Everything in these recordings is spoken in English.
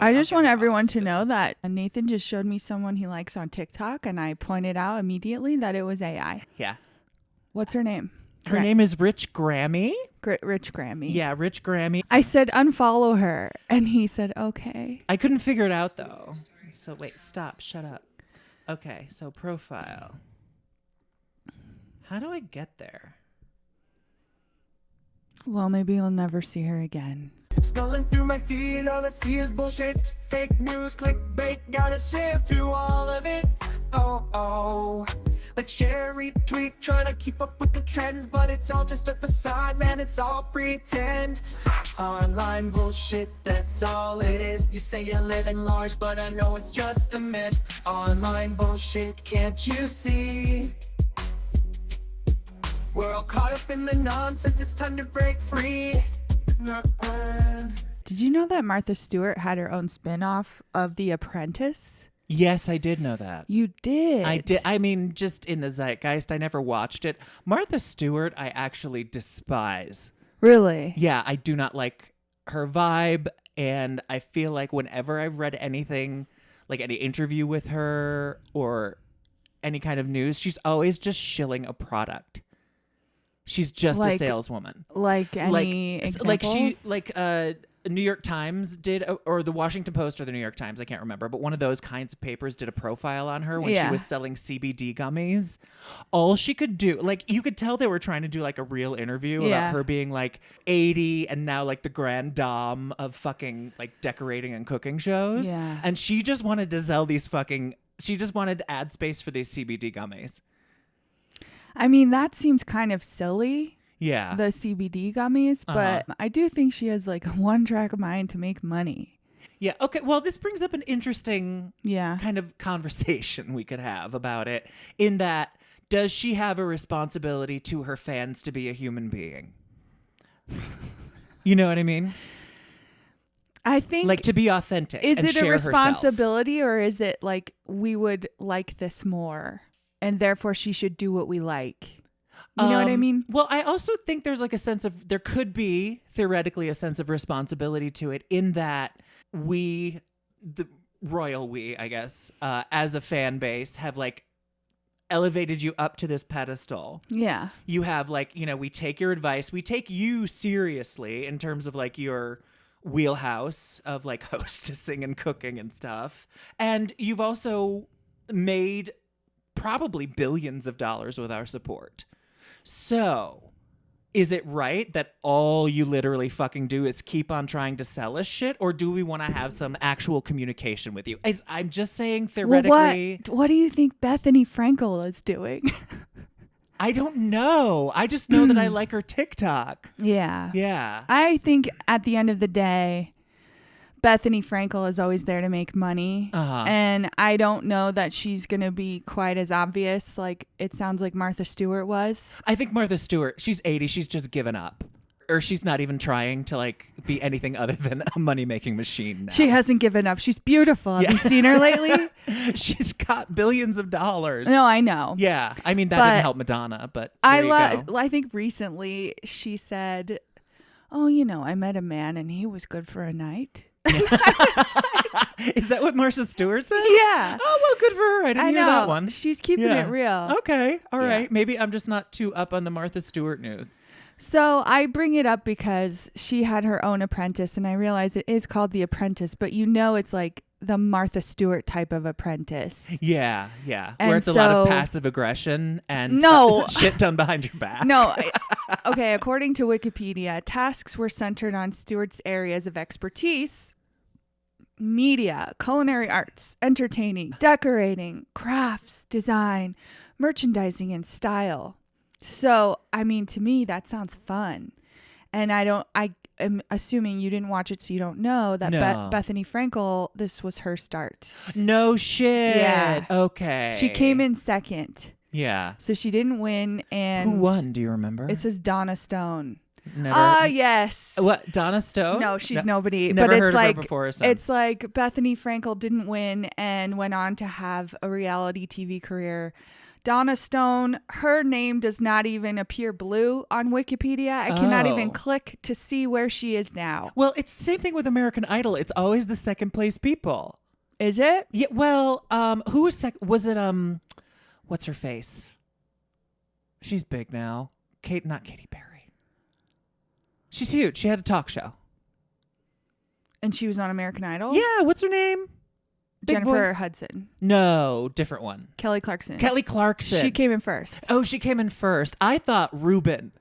I just want everyone to know that Nathan just showed me someone he likes on TikTok, and I pointed out immediately that it was AI. Yeah. What's her name? Her name is Rich Grammy. Rich Grammy. Yeah, Rich Grammy. I said unfollow her, and he said okay. I couldn't figure it out though. So wait, stop, shut up. Okay, so profile. How do I get there? Well, maybe you'll never see her again. Scrolling through my feed, all I see is bullshit. Fake news, clickbait, gotta sift through all of it. Oh. Like share, retweet, trying to keep up with the trends, but it's all just a facade, man, it's all pretend. Online bullshit, that's all it is. You say you're living large, but I know it's just a myth. Online bullshit, can't you see? We're all caught up in the nonsense, it's time to break free. Did you know that Martha Stewart had her own spin-off of The Apprentice? Yes, I did know that. You did? I did. I mean, just in the zeitgeist, I never watched it. Martha Stewart, I actually despise. Really? Yeah, I do not like her vibe. And I feel like whenever I've read anything, like any interview with her or any kind of news, she's always just shilling a product. She's just a saleswoman. Like any examples? New York Times did, or the Washington Post or the New York Times, I can't remember, but one of those kinds of papers did a profile on her when she was selling CBD gummies. All she could do, like, you could tell they were trying to do like a real interview about her being like 80 and now like the grand dame of fucking like decorating and cooking shows. Yeah. And she just wanted to sell she just wanted ad space for these CBD gummies. I mean, that seems kind of silly. Yeah. The CBD gummies, but I do think she has like a one-track mind to make money. Yeah. Okay. Well, this brings up an interesting Yeah. kind of conversation we could have about it, in that, does she have a responsibility to her fans to be a human being? You know what I mean? I think, like, to be authentic. Is and it a share responsibility or is it like we would like this more and therefore she should do what we like? You know what I mean? Well, I also think there's like there could be theoretically a sense of responsibility to it, in that we, the royal we, I guess, as a fan base, have like elevated you up to this pedestal. Yeah. You have like, we take your advice. We take you seriously in terms of like your wheelhouse of like hostessing and cooking and stuff. And you've also made probably billions of dollars with our support. So, is it right that all you literally fucking do is keep on trying to sell us shit? Or do we want to have some actual communication with you? I'm just saying theoretically. Well, what do you think Bethenny Frankel is doing? I don't know. I just know that I like her TikTok. Yeah. Yeah. I think at the end of the day, Bethenny Frankel is always there to make money. And I don't know that she's going to be quite as obvious like it sounds like Martha Stewart was. I think Martha Stewart, she's 80. She's just given up. Or she's not even trying to like be anything other than a money-making machine now. She hasn't given up. She's beautiful. Have you seen her lately? She's got billions of dollars. No, I know. Yeah. I mean, that didn't help Madonna, but I think recently she said, oh, I met a man and he was good for a night. Is that what Martha Stewart said? Yeah. Oh, well, good for her. I didn't hear that one. She's keeping it real. Okay. All right. Yeah. Maybe I'm just not too up on the Martha Stewart news. So I bring it up because she had her own apprentice, and I realize it is called The Apprentice, but it's like the Martha Stewart type of apprentice. Yeah, yeah. And where it's a lot of passive aggression and shit done behind your back. No. Okay, according to Wikipedia, tasks were centered on Stewart's areas of expertise: media, culinary arts, entertaining, decorating, crafts, design, merchandising, and style. So, I mean, to me, that sounds fun. And I am assuming you didn't watch it, so you don't know that Bethenny Frankel, this was her start. No shit. Yeah. Okay. She came in second. Yeah. So she didn't win. And who won? Do you remember? It says Donna Stone. Never. Yes. What? Donna Stone? No, she's nobody. Never but heard it's of like, her before. Son. It's like Bethenny Frankel didn't win and went on to have a reality TV career Donna Stone, her name does not even appear blue on Wikipedia. I cannot even click to see where she is now. Well, it's the same thing with American Idol. It's always the second place people. Is it? Yeah. Well, who was was it? What's her face? She's big now. Not Katy Perry. She's huge. She had a talk show. And she was on American Idol? Yeah. What's her name? Big Jennifer voice. Hudson. No, different one. Kelly Clarkson. Kelly Clarkson. She came in first. Oh, she came in first. I thought Ruben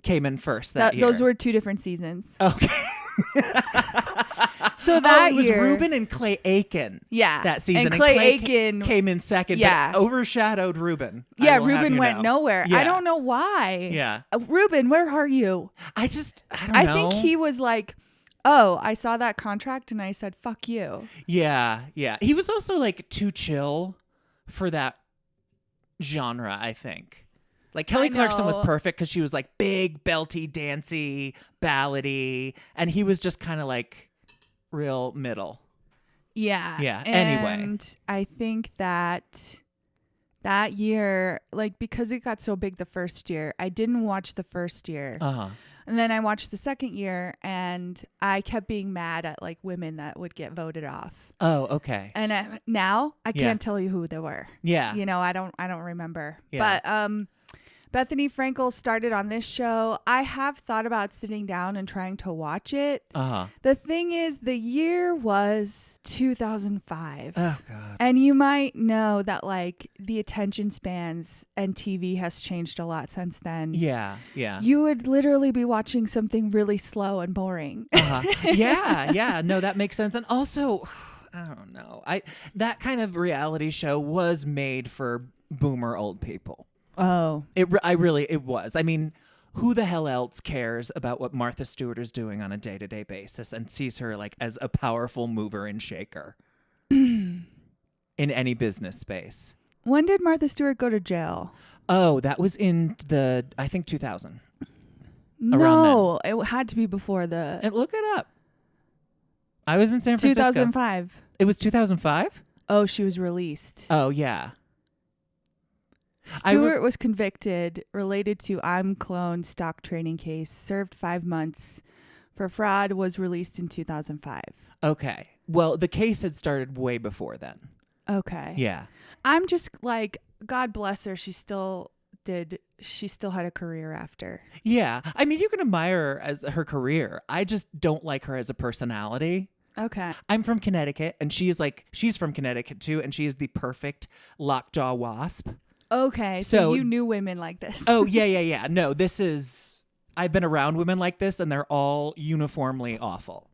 came in first that year. Those were 2 different seasons. Okay. So that it was year, Ruben and Clay Aiken. Yeah. That season. And Clay Aiken came in second, yeah. but overshadowed Ruben. Yeah, Ruben went nowhere. Yeah. I don't know why. Yeah. Ruben, where are you? I don't know. I think he was like, oh, I saw that contract and I said, fuck you. Yeah, yeah. He was also like too chill for that genre, I think. Like Kelly Clarkson was perfect because she was like big, belty, dancey, ballady, and he was just kind of like real middle. Yeah. Yeah. And Anyway. I think that year, like, because it got so big the first year, I didn't watch the first year. Uh-huh. And then I watched the second year and I kept being mad at like women that would get voted off. Oh, okay. And now I Yeah. can't tell you who they were. Yeah. You know, I don't remember. Yeah. But Bethenny Frankel started on this show. I have thought about sitting down and trying to watch it. Uh-huh. The thing is, the year was 2005. Oh, God. And you might know that like the attention spans and TV has changed a lot since then. Yeah, yeah. You would literally be watching something really slow and boring. Uh-huh. Yeah, yeah. No, that makes sense. And also, I don't know. That kind of reality show was made for boomer old people. Oh. It was. I mean, who the hell else cares about what Martha Stewart is doing on a day-to-day basis and sees her like as a powerful mover and shaker in any business space? When did Martha Stewart go to jail? Oh, that was in I think 2000. No, it had to be before the And look it up. I was in San Francisco. 2005. It was 2005? Oh, she was released. Oh, yeah. Stewart was convicted related to clone stock trading case, served 5 months for fraud, was released in 2005. Okay. Well, the case had started way before then. Okay. Yeah. I'm just like, God bless her. She still had a career after. Yeah. I mean, you can admire her as her career. I just don't like her as a personality. Okay. I'm from Connecticut, and she's from Connecticut too, and she is the perfect lockjaw wasp. Okay. So you knew women like this. Oh, yeah. No, I've been around women like this, and they're all uniformly awful.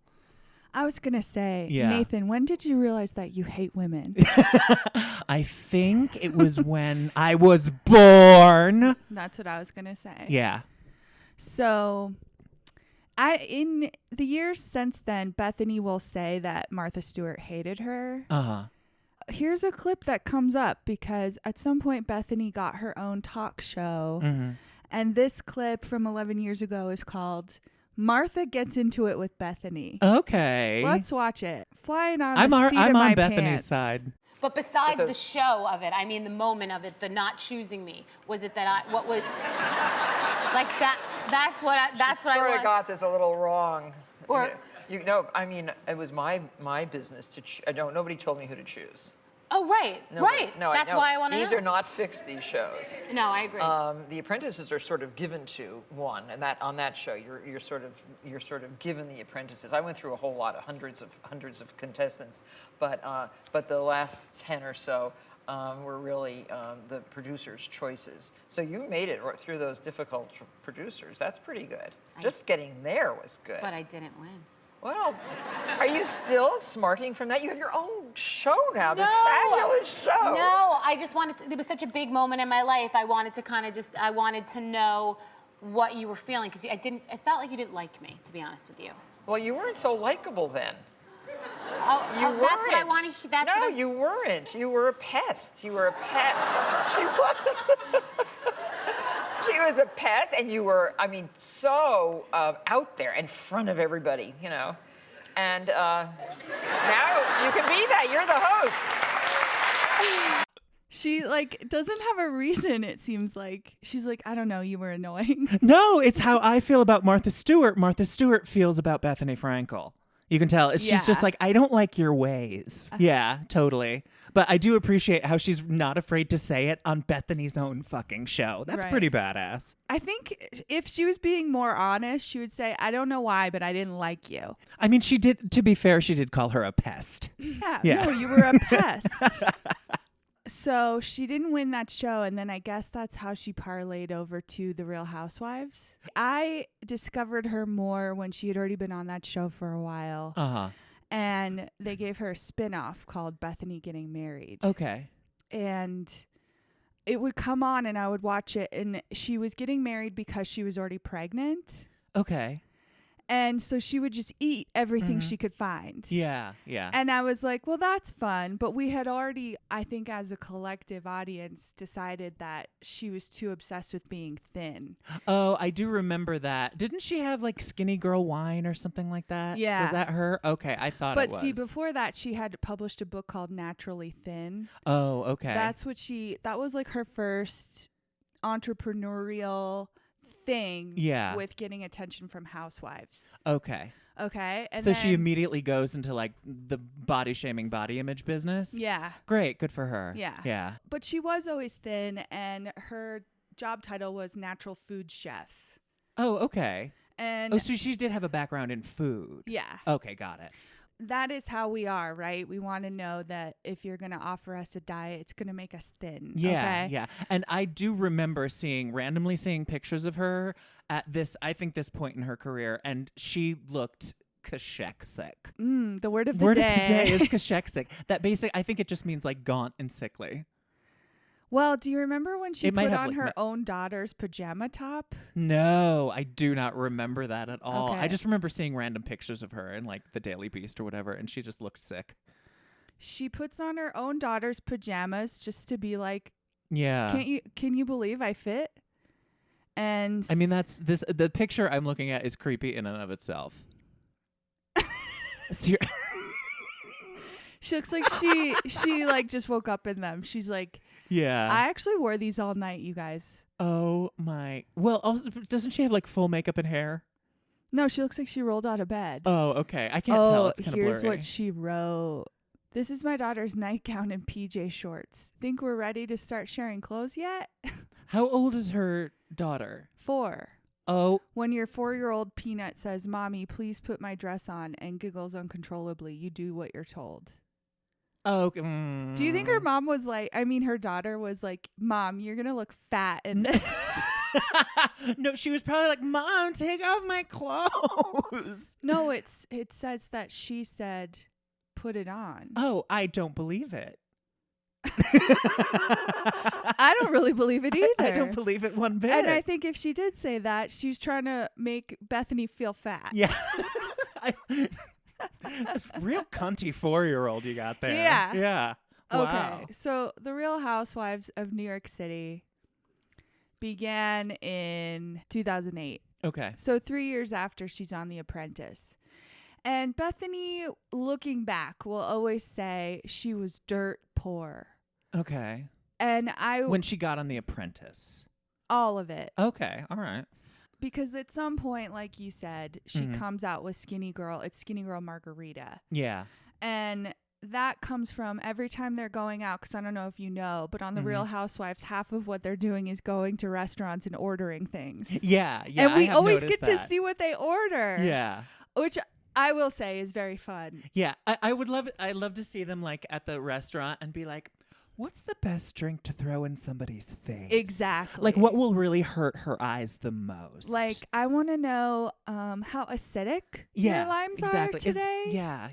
I was going to say, Yeah. Nathan, when did you realize that you hate women? I think it was when I was born. That's what I was going to say. Yeah. So, in the years since then, Bethenny will say that Martha Stewart hated her. Uh-huh. Here's a clip that comes up because at some point Bethenny got her own talk show. Mm-hmm. And this clip from 11 years ago is called Martha Gets Into It with Bethenny. Okay. Let's watch it. Flying on I'm the seat of my on Bethany's pants. side. But besides the show of it, I mean the moment of it, the not choosing me, was it that what was like that? That's what I sort want. of got this a little wrong. Or- I mean, it was my business to nobody told me who to choose. Oh, right, Nobody. right. No, That's I know. why I want to know. These are not fixed, these shows. No, I agree. The apprentices are sort of given to one, and that on that show, you're sort of given the apprentices. I went through a whole lot of hundreds of contestants, but the last 10 or so were really the producers' choices. So you made it through those difficult producers. That's pretty good. Just getting there was good. But I didn't win. Well, are you still smarting from that? You have your own show now, this No. fabulous show. No, I just wanted to, it was such a big moment in my life. I wanted to I wanted to know what you were feeling because I felt like you didn't like me, to be honest with you. Well, you weren't so likable then. Oh, that's what I want to hear. No, you weren't. You were a pest. You were a pest. She was. She was a pest, and you were, I mean, so out there in front of everybody, you know. And now you can be that. You're the host. She like doesn't have a reason, it seems like. She's like, I don't know, you were annoying. No, it's how I feel about Martha Stewart. Martha Stewart feels about Bethenny Frankel. You can tell. She's just Yeah. like, I don't like your ways. Yeah, totally. But I do appreciate how she's not afraid to say it on Bethany's own fucking show. That's Right. pretty badass. I think if she was being more honest, she would say, I don't know why, but I didn't like you. I mean, she did, to be fair, she did call her a pest. Yeah. No, you were a pest. So she didn't win that show, and then I guess that's how she parlayed over to The Real Housewives. I discovered her more when she had already been on that show for a while, Uh-huh. and they gave her a spin-off called Bethenny Getting Married. Okay. And it would come on, and I would watch it, and she was getting married because she was already pregnant, Okay. and so she would just eat everything she could find. Yeah, yeah. And I was like, well, that's fun. But we had already, I think, as a collective audience, decided that she was too obsessed with being thin. Oh, I do remember that. Didn't she have like skinny girl wine or something like that? Yeah. Was that her? Okay, I thought it But was. see, before that, she had published a book called Naturally Thin. Oh, okay. That was like her first entrepreneurial thing Yeah. with getting attention from housewives. Okay. Okay. And So then, she immediately goes into like the body shaming, body image business. Yeah. Great. Good for her. Yeah. Yeah. But she was always thin, and her job title was natural food chef. Oh, okay. And Oh, so she did have a background in food. yeah, Okay, got it. that is how we are, right? We want to know that if you're going to offer us a diet, it's going to make us thin. Yeah, Okay? yeah. And I do remember randomly seeing pictures of her at this point in her career, and she looked kasheksik. The word of the Word day. of the day is kasheksik. I think it just means like gaunt and sickly. Well, do you remember when she It might put have, on like, her own daughter's pajama top? No, I do not remember that at all. I Okay. just remember seeing random pictures of her in like the Daily Beast or whatever, and she just looked sick. She puts on her own daughter's pajamas just to be like, Yeah. can you believe I fit? And I mean, the picture I'm looking at is creepy in and of itself. Ser- she looks like she like just woke up in them. She's like, yeah. I actually wore these all night, you guys. Oh my. Well, also, doesn't she have like full makeup and hair? No, she looks like she rolled out of bed. Oh, okay. I can't tell. It's kind of blurry. Here's what she wrote. This is my daughter's nightgown and PJ shorts. Think we're ready to start sharing clothes yet? How old is her daughter? 4. Oh, When your 4-year-old Peanut says, Mommy, please put my dress on, and giggles uncontrollably, you do what you're told. okay. Do you think her mom was like, her daughter was like, Mom, you're going to look fat in this? No, she was probably like, Mom, take off my clothes. No, it says that she said, put it on. Oh, I don't believe it. I don't really believe it either. I don't believe it one bit. And I think if she did say that, she was trying to make Bethenny feel fat. Yeah. Real cunty 4-year-old you got there. Yeah. Yeah. Wow. Okay, so The Real Housewives of New York City began in 2008. Okay. So 3 years after she's on The Apprentice. And Bethenny, looking back, will always say she was dirt poor. Okay. And When she got on The Apprentice. all of it. Okay. All right. Because at some point, like you said, she comes out with Skinny Girl. It's Skinny Girl Margarita. Yeah. And that comes from every time they're going out, because I don't know if you know, but on The Real Housewives, half of what they're doing is going to restaurants and ordering things. Yeah. Yeah. And we I have always noticed get to that. see what they order. Yeah. Which I will say is very fun. Yeah. I would love it. I love to see them like at the restaurant and be like, what's the best drink to throw in somebody's face? Exactly. Like what will really hurt her eyes the most? Like, I want to know how acidic your limes exactly. are today.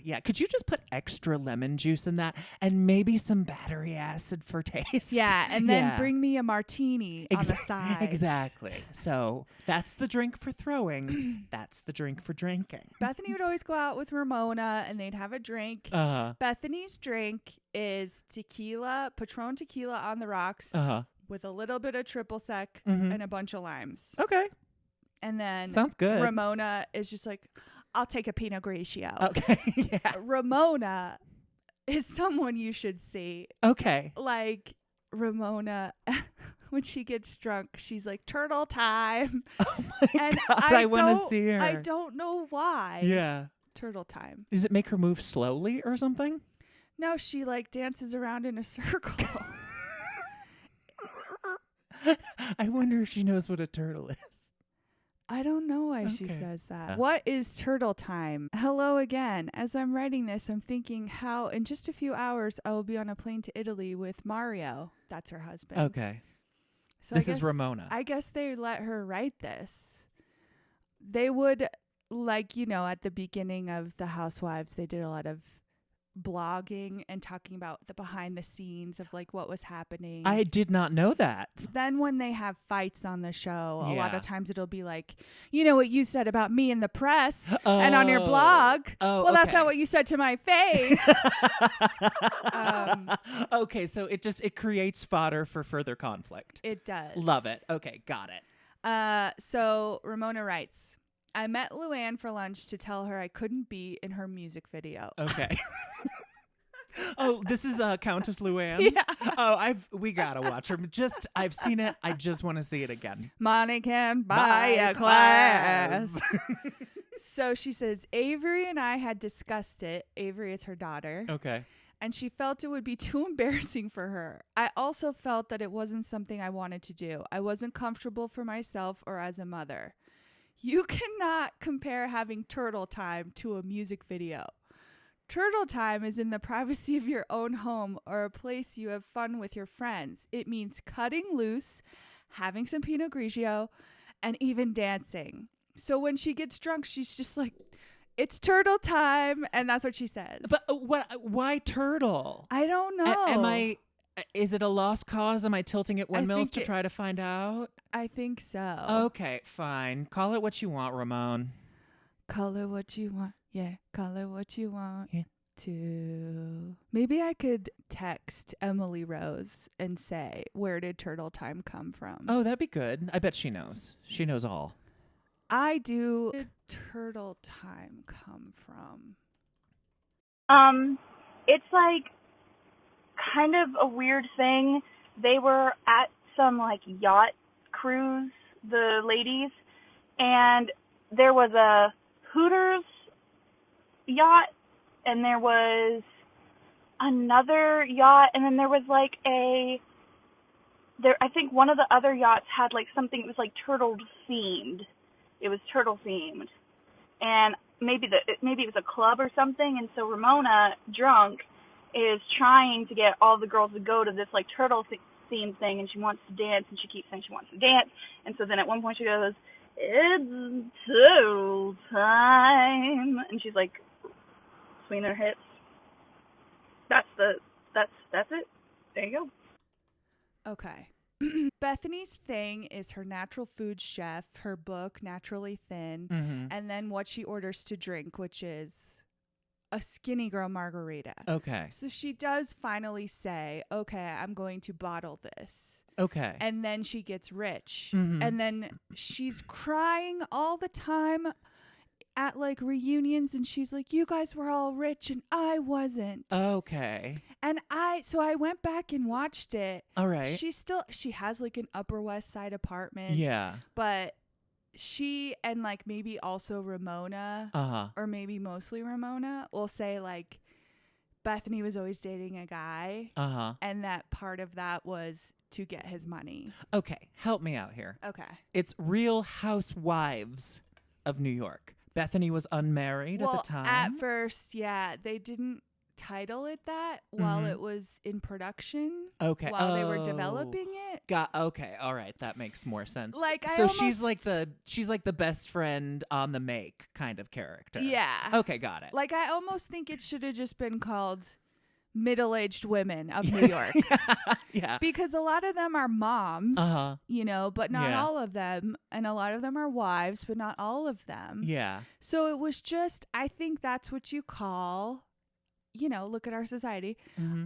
Yeah. Could you just put extra lemon juice in that and maybe some battery acid for taste? Yeah, and then Yeah. bring me a martini on the side. Exactly. So that's the drink for throwing. That's the drink for drinking. Bethany would always go out with Ramona, and they'd have a drink. Uh-huh. Bethany's drink is tequila, Patron tequila on the rocks Uh-huh. with a little bit of triple sec and a bunch of limes. Okay. And then Sounds good. Ramona is just like, I'll take a Pinot Grigio. Okay. Yeah. Ramona is someone you should see. Okay. Like, Ramona, when she gets drunk, she's like, turtle time. Oh my And God, I want to see her. I don't know why. Yeah. Turtle time. Does it make her move slowly or something? No, she like dances around in a circle. I wonder if she knows what a turtle is. I don't know why she Okay. says that. What is turtle time? Hello again. As I'm writing this, I'm thinking how in just a few hours I will be on a plane to Italy with Mario. That's her husband. Okay. So This is Ramona. I guess they let her write this. They would, like, at the beginning of The Housewives, they did a lot of blogging and talking about the behind the scenes of like what was happening. I did not know that. Then when they have fights on the show, a lot Yeah. of times it'll be like, what you said about me in the press and on your blog. Oh, well, that's okay. not what you said to my face. Okay, so it creates fodder for further conflict. It does. Love it. Okay, got it. So Ramona writes, I met Luann for lunch to tell her I couldn't be in her music video. Okay. Oh, this is Countess Luann. Yeah. Oh, we gotta watch her. I've seen it. I just want to see it again. Money can buy a class. So she says, Avery and I had discussed it. Avery is her daughter. Okay. And she felt it would be too embarrassing for her. I also felt that it wasn't something I wanted to do. I wasn't comfortable for myself or as a mother. You cannot compare having turtle time to a music video. Turtle time is in the privacy of your own home or a place you have fun with your friends. It means cutting loose, having some Pinot Grigio, and even dancing. So when she gets drunk, she's just like, it's turtle time. And that's what she says. But why turtle? I don't know. Is it a lost cause? Am I tilting at windmills to think try to find out? I think so. Okay, fine. Call it what you want, Ramon. Call it what you want. Yeah, call it what you want. Yeah. To maybe I could text Emily Rose and say, where did turtle time come from? Oh, that'd be good. I bet she knows. She knows all. I do. Where did turtle time come from? It's like kind of a weird thing. They were at some like yacht cruise, the ladies, and there was a Hooters yacht, and there was another yacht, and then there was like I think one of the other yachts had like something, it was like turtle themed. It was turtle themed. And maybe it was a club or something, and so Ramona, drunk, is trying to get all the girls to go to this like turtle theme thing, and she wants to dance, and she keeps saying she wants to dance, and so then at one point she goes, it's turtle time, and she's like swinging her hips. That's it. There you go. Okay. Bethenny's thing is her natural food chef, her book, Naturally Thin, and then what she orders to drink, which is a skinny girl margarita. Okay. So she does finally say, okay, I'm going to bottle this. Okay. And then she gets rich. And then she's crying all the time at like reunions, and she's like, you guys were all rich and I wasn't. Okay. And so I went back and watched it. All right. She has like an Upper West Side apartment. Yeah. But she and like maybe also Ramona, or maybe mostly Ramona, will say like Bethenny was always dating a guy. And that part of that was to get his money. Okay. Help me out here. Okay. It's Real Housewives of New York. Bethenny was unmarried at the time. At first, yeah, they didn't title it that while it was in production. Okay. While they were developing it. Okay. All right. That makes more sense. Like, she's like the best friend on the make kind of character. Yeah. Okay. Got it. Like, I almost think it should have just been called Middle-Aged Women of New York. Yeah. Because a lot of them are moms, but not Yeah. all of them. And a lot of them are wives, but not all of them. Yeah. So it was just, I think that's what you call look at our society.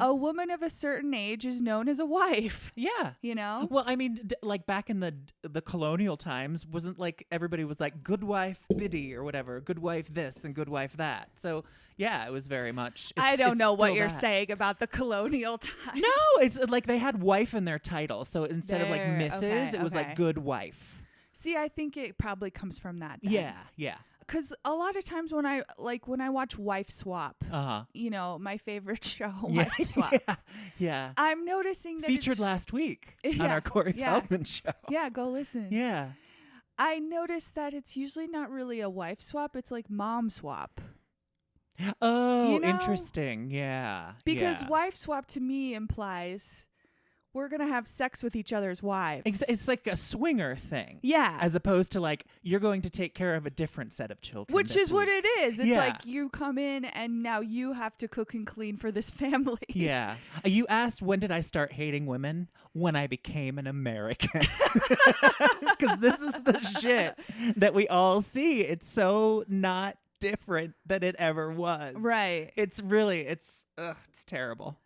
A woman of a certain age is known as a wife. Yeah. Well, I mean, like back in the colonial times, wasn't like everybody was like good wife Biddy or whatever, good wife this and good wife that. So yeah, it was very much. I don't know what still you're that. saying about the colonial times. No, it's like they had wife in their title. So instead of like Mrs., it was okay. like good wife. See, I think it probably comes from that. Then. Yeah. Because a lot of times when I watch Wife Swap, my favorite show, Wife Swap. Yeah. I'm noticing that featured last week on our Corey Feldman show. Yeah, go listen. Yeah. I noticed that it's usually not really a wife swap; it's like mom swap. Oh, interesting. Yeah. Because wife swap to me implies we're going to have sex with each other's wives. It's like a swinger thing. Yeah. As opposed to like, you're going to take care of a different set of children. Which is what it is. It's Yeah. like you come in and now you have to cook and clean for this family. Yeah. You asked, when did I start hating women? When I became an American. Because this is the shit that we all see. It's so not different than it ever was. Right. It's really, it's terrible.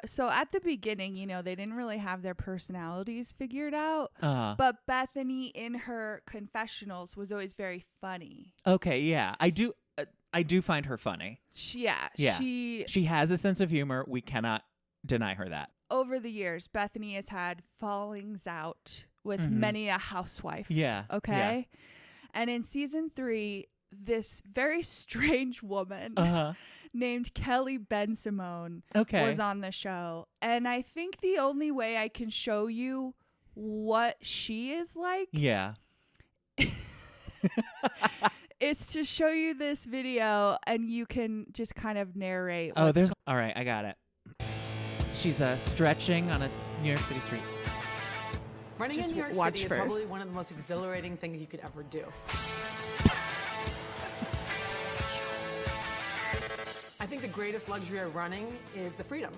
So at the beginning, they didn't really have their personalities figured out. But Bethenny in her confessionals was always very funny. Okay, yeah. I do find her funny. Yeah. She has a sense of humor. We cannot deny her that. Over the years, Bethenny has had fallings out with many a housewife. Yeah. Okay. Yeah. And in season 3, this very strange woman named Kelly Ben-Simone was on the show. And I think the only way I can show you what she is like is to show you this video and you can just kind of narrate. All right, I got it. She's stretching on a New York City street. Running in New York City is probably one of the most exhilarating things you could ever do. I think the greatest luxury of running is the freedom.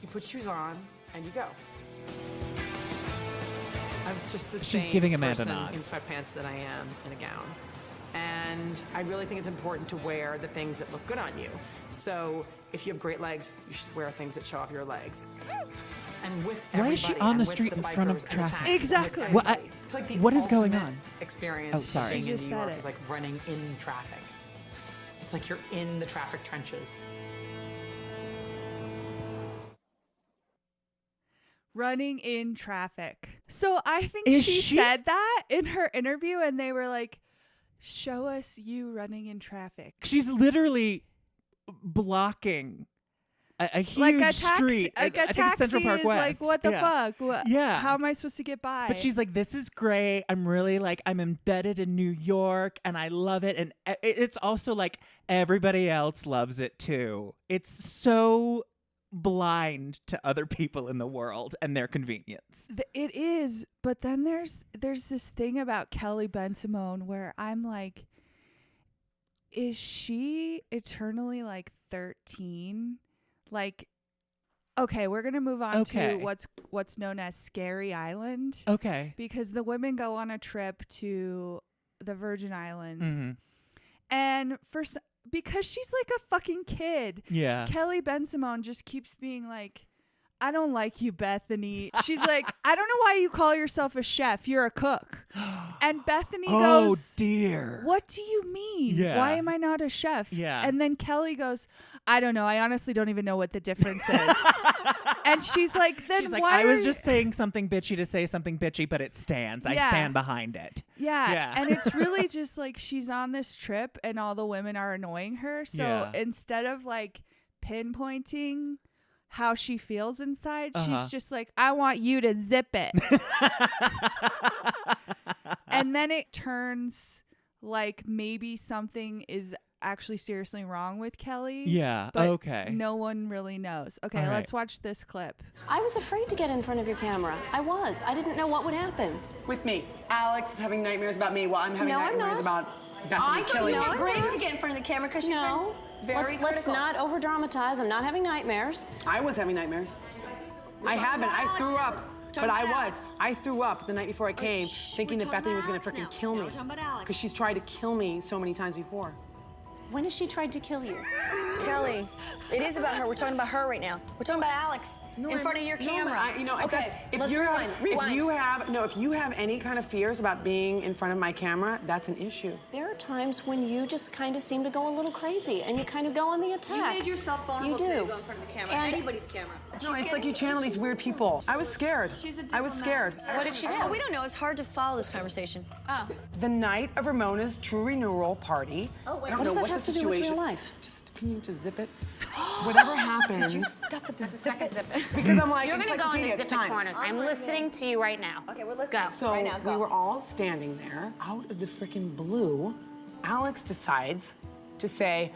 You put shoes on and you go. I'm just the She's same giving Amanda person nods. in sweatpants that I am in a gown. And I really think it's important to wear the things that look good on you. So if you have great legs, you should wear things that show off your legs. And with Why is she on the street in front of traffic? Exactly. It's like the what is going ultimate on? Experience. Oh, sorry. Being She in just New York said it. is like running in traffic. It's like you're in the traffic trenches. Running in traffic. So I think Is she she? said that in her interview and they were like, show us you running in traffic. She's literally blocking a huge Like a taxi, street. like I a think it's taxi Central Park is West. like, what the Yeah. fuck? What, Yeah. How am I supposed to get by? But she's like, this is great. I'm really like, I'm embedded in New York and I love it. And it's also like everybody else loves it too. It's so blind to other people in the world and their convenience. It is. But then there's this thing about Kelly Ben-Simone where I'm like, is she eternally like 13? Like, okay, we're going to move on to what's known as Scary Island. Okay. Because the women go on a trip to the Virgin Islands. And because she's like a fucking kid. Yeah. Kelly Ben-Simone just keeps being like, I don't like you, Bethenny. She's like, I don't know why you call yourself a chef. You're a cook. And Bethenny goes, oh, dear. what do you mean? Yeah. Why am I not a chef? Yeah. And then Kelly goes, I don't know. I honestly don't even know what the difference is. And she's like, then She's like, why I was are just saying something bitchy to say something bitchy, but it stands. I Yeah. stand behind it. Yeah. Yeah. And it's really just like she's on this trip and all the women are annoying her. So Yeah. instead of like pinpointing how she feels inside, Uh-huh. she's just like, I want you to zip it. And then it turns like maybe something is actually seriously wrong with Kelly. Yeah. But Okay. no one really knows. Okay, All right. let's watch this clip. I was afraid to get in front of your camera. I was. I didn't know what would happen. With me. Alex is having nightmares about me while I'm having No, I'm nightmares not. about Bethenny killing me. brave to get in front of the camera because she's No. been very Let's critical. not over dramatize. I'm not having nightmares. I was having nightmares. I haven't. I threw up. But I was. I threw up the night before I came, thinking that Bethenny was going to freaking kill me. Because she's tried to kill me so many times before. When has she tried to kill you? Kelly, it is about her. We're talking about her right now. We're talking about Alex in front of your camera. Okay, if let's you rewind. if you have any kind of fears about being in front of my camera, that's an issue. There are times when you just kind of seem to go a little crazy and you kind of go on the attack. You made yourself vulnerable You do. to go in front of the camera. And- Anybody's camera. No, it's like you channel these weird people. I was scared. I was scared. What did she do? Oh, we don't know. It's hard to follow this conversation. Oh. The night of Ramona's true renewal party. Oh, wait. I don't What know does that what have the to do with situation. real life? Can you just zip it? Whatever happens. Stop at the Zip it. Because I'm like, You're gonna go in encyclopedia, the it's zip it time. corner. I'm listening to you right now. Okay, we're listening. Go. So Right now, go. we were all standing there. Out of the freaking blue, Alex decides to say,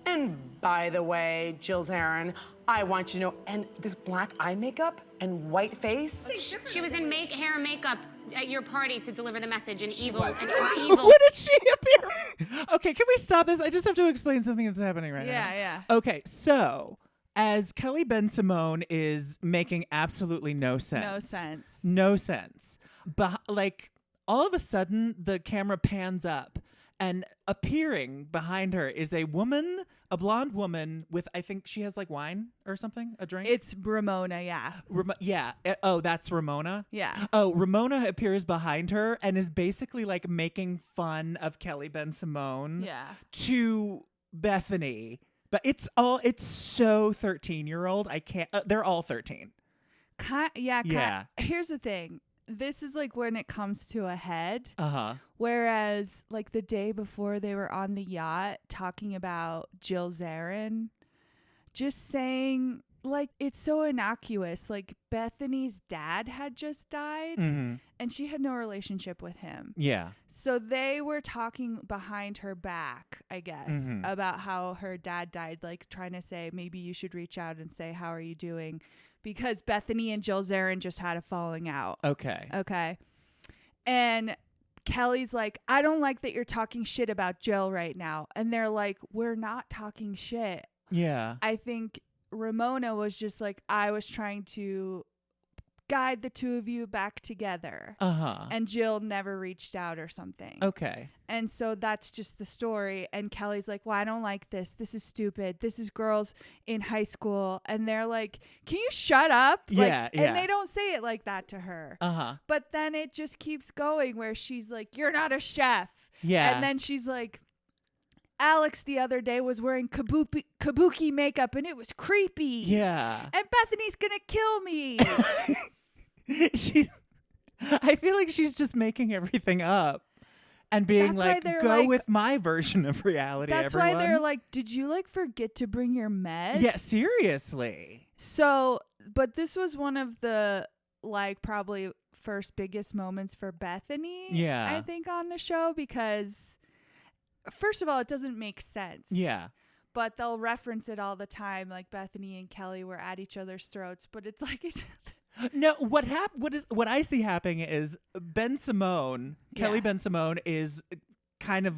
and by the way, Jill Zarin, I want you to know, and this black eye makeup and white face. She was in hair and makeup at your party to deliver the message, and evil. was. And evil. When did she appear? Okay, can we stop this? I just have to explain something that's happening right now. Yeah. Okay, so as Kelly Ben Simone is making absolutely no sense. No sense. But like all of a sudden the camera pans up and appearing behind her is a woman, a blonde woman with, I think she has like wine or something, a drink. It's Ramona, yeah. Yeah. Oh, that's Ramona? Yeah. Oh, Ramona appears behind her and is basically like making fun of Kelly Ben Simone to Bethenny. But it's so 13-year-old. I can't, they're all 13. Yeah. Here's the thing. This is like when it comes to a head. Uh-huh. Whereas like the day before they were on the yacht talking about Jill Zarin, just saying like it's so innocuous. Like Bethany's dad had just died and she had no relationship with him. Yeah. So they were talking behind her back, I guess, about how her dad died, like trying to say maybe you should reach out and say, how are you doing? Because Bethenny and Jill Zarin just had a falling out. Okay. And Kelly's like, I don't like that you're talking shit about Jill right now. And they're like, we're not talking shit. Yeah. I think Ramona was just like, I was trying to guide the two of you back together. And Jill never reached out or something. Okay. And so that's just the story. And Kelly's like, well, I don't like this. This is stupid. This is girls in high school. And they're like, can you shut up? Yeah. And they don't say it like that to her. But then it just keeps going where she's like, you're not a chef. Yeah. And then she's like, Alex the other day was wearing kabuki makeup and it was creepy. Yeah. And Bethany's going to kill me. I feel like she's just making everything up and being That's why like, they're go like- with my version of reality, That's everyone. why they're like, did you like forget to bring your meds? Yeah, seriously. So, but this was one of the like probably first biggest moments for Bethenny. Yeah. I think on the show because first of all, it doesn't make sense. Yeah. But they'll reference it all the time. Like Bethenny and Kelly were at each other's throats, but it's like it. No, what I see happening is Ben Simone, Kelly Ben Simone is kind of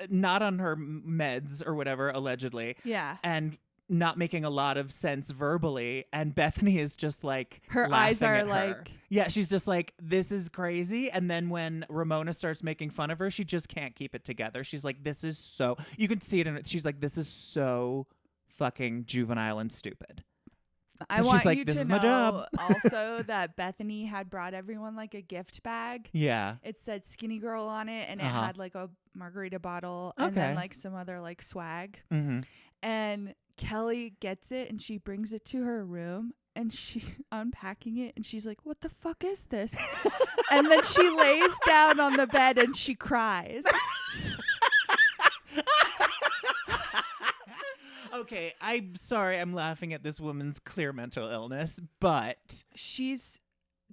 not on her meds or whatever, allegedly. Yeah. And not making a lot of sense verbally, and Bethenny is just like her eyes are at her. like, yeah, she's just like, this is crazy. And then when Ramona starts making fun of her, she just can't keep it together. She's like, this is so, you can see it in it. She's like, this is so fucking juvenile and stupid. I And want she's like, you this to is know my job. also that Bethenny had brought everyone like a gift bag. Yeah. It said Skinny Girl on it, and it Uh-huh. had like a margarita bottle and then like some other like swag. Mm-hmm. And Kelly gets it and she brings it to her room and she's unpacking it and she's like, what the fuck is this? And then she lays down on the bed and she cries. Okay, I'm sorry I'm laughing at this woman's clear mental illness, but She's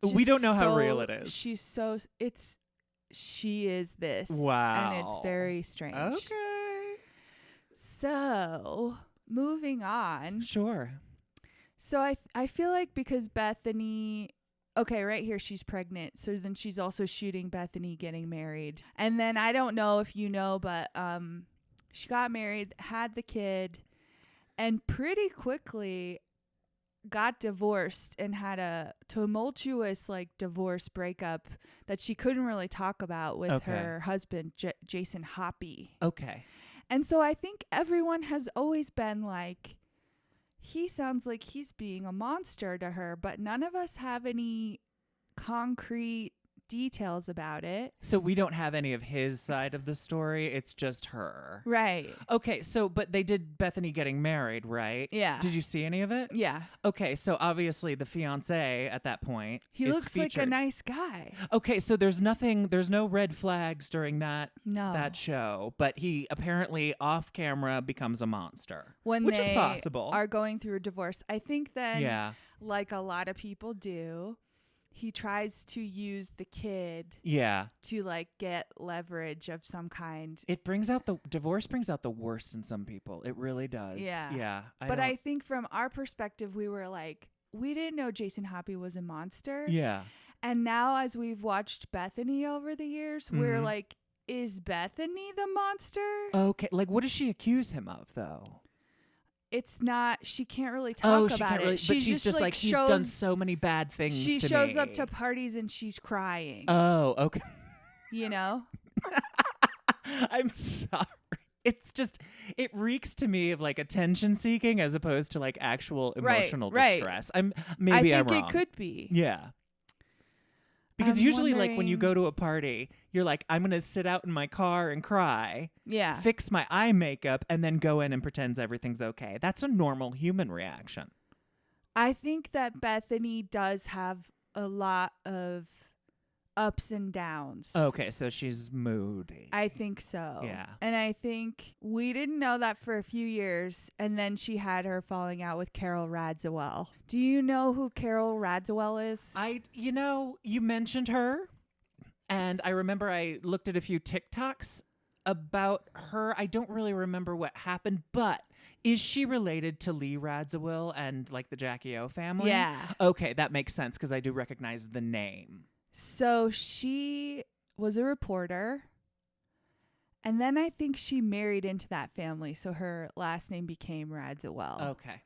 we don't know how so- real it is. She is this. Wow. And it's very strange. Okay. So, moving on. Sure. So I feel like because Bethenny, okay, right here she's pregnant. So then she's also shooting Bethenny getting married. And then I don't know if you know, but she got married, had the kid, and pretty quickly got divorced and had a tumultuous like divorce breakup that she couldn't really talk about with Okay. her husband Jason Hoppy. Okay. And so I think everyone has always been like, he sounds like he's being a monster to her, but none of us have any concrete details about it. So we don't have any of his side of the story. It's just her. Right. Okay, so but they did Bethenny getting married, right? Yeah. Did you see any of it? Yeah. Okay, so obviously the fiance at that point He is looks like a featured. nice guy. Okay, so there's no red flags during that No. show, but he apparently off camera becomes a monster, When which they is possible. are going through a divorce. I think then, Yeah. like a lot of people do, he tries to use the kid Yeah. to like get leverage of some kind. Divorce brings out the worst in some people. It really does. Yeah. Yeah. But I think from our perspective, we were like, we didn't know Jason Hoppy was a monster. Yeah. And now as we've watched Bethenny over the years, we're like, is Bethenny the monster? Okay. Like, what does she accuse him of, though? It's not, she can't really talk she about can't really. it. But she's just like, he's done so many bad things. She to shows me. up to parties and she's crying. Oh, okay. You know? I'm sorry. It's just, it reeks to me of like attention seeking as opposed to like actual emotional distress. I Maybe think I'm wrong. it could be. Yeah. Because I'm usually like when you wondering- go to a party, you're like, I'm going to sit out in my car and cry, Yeah. fix my eye makeup, and then go in and pretend everything's okay. That's a normal human reaction. I think that Bethenny does have a lot of ups and downs. Okay, so she's moody. I think so. Yeah. And I think we didn't know that for a few years. And then she had her falling out with Carol Radziwill. Do you know who Carol Radziwill is? You mentioned her, and I remember I looked at a few TikToks about her. I don't really remember what happened, but is she related to Lee Radziwill and like the Jackie O family? Yeah. Okay, that makes sense because I do recognize the name. So she was a reporter. And then I think she married into that family. So her last name became Radziwill. Okay.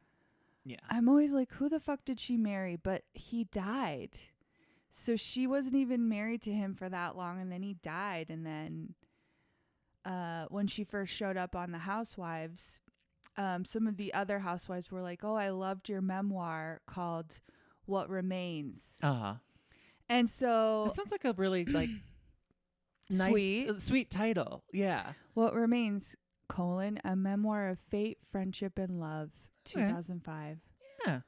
Yeah. I'm always like, who the fuck did she marry? But he died. So she wasn't even married to him for that long. And then he died. And then when she first showed up on The Housewives, some of the other housewives were like, oh, I loved your memoir called What Remains. Uh-huh. And so That sounds like a really like nice, sweet title. Yeah. What Remains, a memoir of fate, friendship, and love, 2005. Yeah.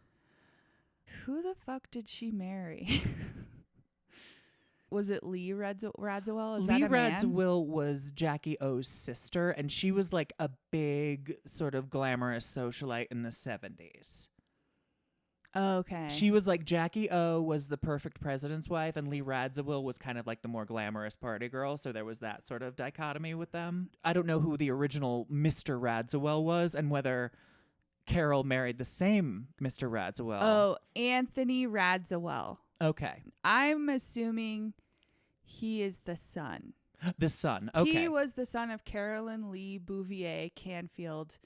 Who the fuck did she marry? Was it Lee Radziwill? Is that Lee a man? Radziwill was Jackie O's sister, and she was like a big sort of glamorous socialite in the 70s. Okay. She was like, Jackie O was the perfect president's wife, and Lee Radziwill was kind of like the more glamorous party girl. So there was that sort of dichotomy with them. I don't know who the original Mr. Radziwill was and whether Carol married the same Mr. Radziwill. Oh, Anthony Radziwill. Okay. I'm assuming he is the son. The son. Okay. He was the son of Carolyn Lee Bouvier Canfield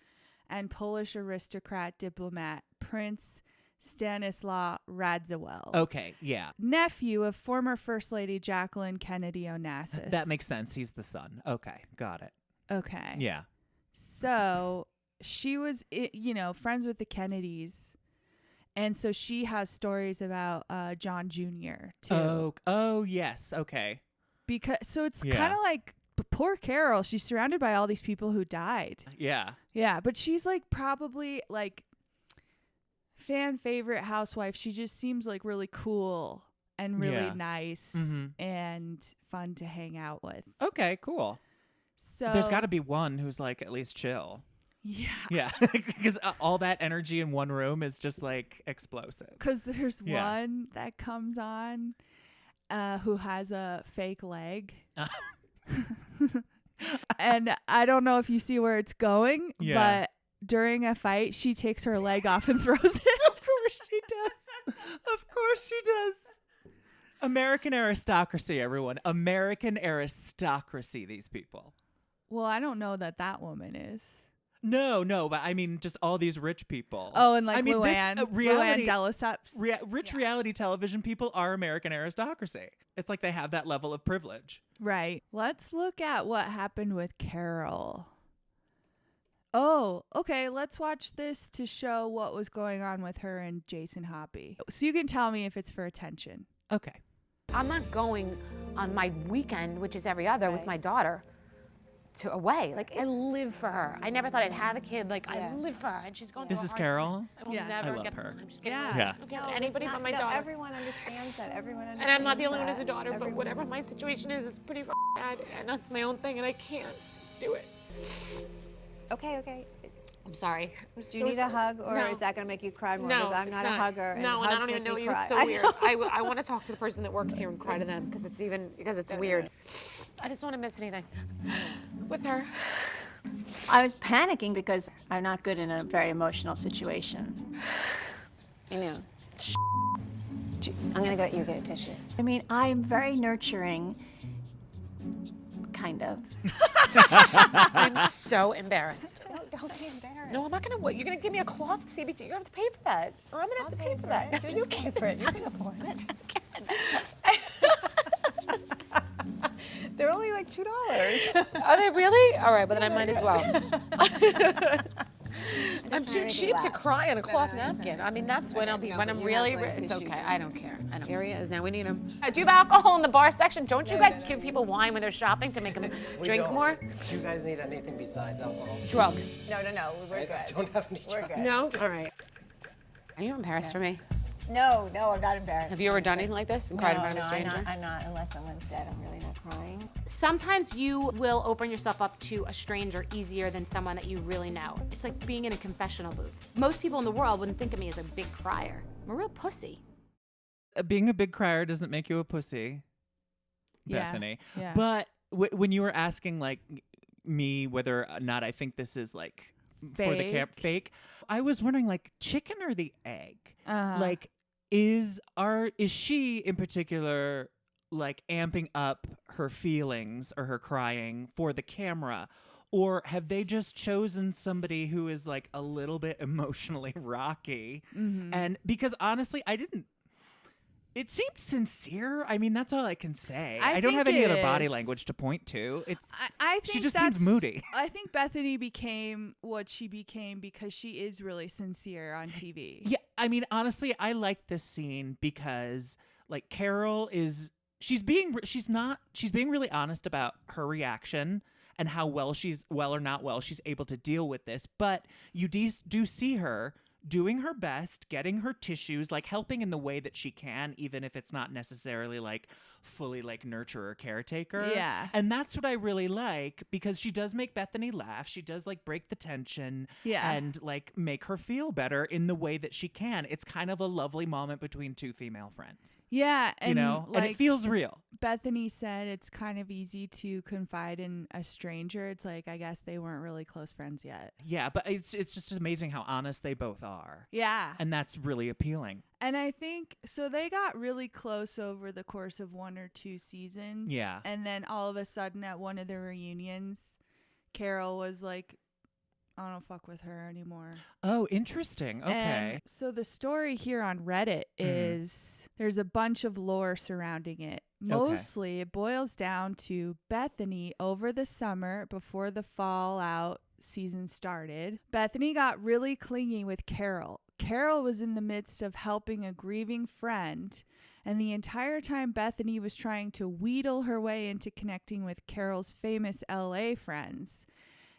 and Polish aristocrat diplomat Prince Stanislaw Radziwill. Okay, yeah. Nephew of former First Lady Jacqueline Kennedy Onassis. That makes sense. He's the son. Okay, got it. Okay. Yeah. So she was, friends with the Kennedys. And so she has stories about John Jr. too. Oh, yes. Okay. So it's kind of like poor Carol. She's surrounded by all these people who died. Yeah. Yeah, but she's like probably like fan favorite housewife. She just seems like really cool and really nice and fun to hang out with. Okay, cool. So there's got to be one who's like at least chill. Yeah. Yeah, because all that energy in one room is just like explosive. Because there's one that comes on who has a fake leg. And I don't know if you see where it's going, but during a fight, she takes her leg off and throws it. Of course she does. Of course she does. American aristocracy, everyone. American aristocracy, these people. Well, I don't know that woman is. No, but I mean just all these rich people. Oh, and like I mean, Luann de Lesseps. Rich reality television people are American aristocracy. It's like they have that level of privilege. Right. Let's look at what happened with Carol. Oh, okay. Let's watch this to show what was going on with her and Jason Hoppy. So you can tell me if it's for attention. Okay. I'm not going on my weekend, which is every other, with my daughter to away. Like, I live for her. I never thought I'd have a kid. Like, I live for her, and she's going through This a is hard Carol? time. I will Yeah. never I love get her. I'm just kidding. Yeah. Yeah. I don't get anybody but my daughter. Everyone understands that. Everyone understands And I'm not the only one who's a that. daughter, but Everyone- whatever my situation is, it's pretty bad, and that's my own thing, and I can't do it. Okay. I'm sorry. Do you need a hug, or No. is that going to make you cry more? No, Because I'm it's not a hugger. No, and I hugs don't even make know me you. cry. It's so weird. I want to talk to the person that works here and cry to them because it's weird. I just don't want to miss anything with her. I was panicking because I'm not good in a very emotional situation. I know. I'm going to go get you a tissue. I mean, I'm very nurturing, kind of. I'm so embarrassed. No, don't be embarrassed. No, I'm not gonna. What? You're gonna give me a cloth CBT? You're gonna have to pay for that, or I'm gonna have to pay for that. No, you pay for it. You can afford it. They're only like $2. Are they really? All right, but then I might as well. I'm too cheap to cry on a cloth napkin. I mean, that's when I'll be when I'm really. It's okay. I don't care. I don't. Here he is. Now we need him. Do you have alcohol in the bar section? Don't you guys give people wine when they're shopping to make them drink more? Do you guys need anything besides alcohol? Drugs. No, we're good. Don't have any We're drugs. good. No. All right. Are you embarrassed for me? No, I'm not embarrassed. Have you ever done anything like this and cried in front of a No, stranger? I'm not. Unless someone's dead, I'm really not crying. Sometimes you will open yourself up to a stranger easier than someone that you really know. It's like being in a confessional booth. Most people in the world wouldn't think of me as a big crier. I'm a real pussy. Being a big crier doesn't make you a pussy, Yeah. Bethenny. Yeah. But when you were asking like me whether or not I think this is like for the camp fake, I was wondering like chicken or the egg. Like is she in particular like amping up her feelings or her crying for the camera? Or have they just chosen somebody who is like a little bit emotionally rocky? And because honestly, it seemed sincere. I mean, that's all I can say. I don't have any other body language to point to. I think she just seems moody. I think Bethenny became what she became because she is really sincere on TV. Yeah, I mean, honestly, I like this scene because like Carol she's being really honest about her reaction and how well or not well she's able to deal with this. But you do see her doing her best, getting her tissues, like helping in the way that she can, even if it's not necessarily like fully like nurturer caretaker. Yeah. And that's what I really like because she does make Bethenny laugh. She does like break the tension and like make her feel better in the way that she can. It's kind of a lovely moment between two female friends. Yeah. And and like it feels real. Bethenny said it's kind of easy to confide in a stranger. It's like, I guess they weren't really close friends yet. Yeah, but it's just amazing how honest they both are. Yeah. And that's really appealing. And I think, so they got really close over the course of 1 or 2 seasons. Yeah. And then all of a sudden at one of the reunions, Carol was like, I don't fuck with her anymore. Oh, interesting. Okay. And so the story here on Reddit is there's a bunch of lore surrounding it. Mostly it boils down to Bethenny over the summer before the Fallout season started. Bethenny got really clingy with Carol. Carol was in the midst of helping a grieving friend, and the entire time Bethenny was trying to wheedle her way into connecting with Carol's famous LA friends,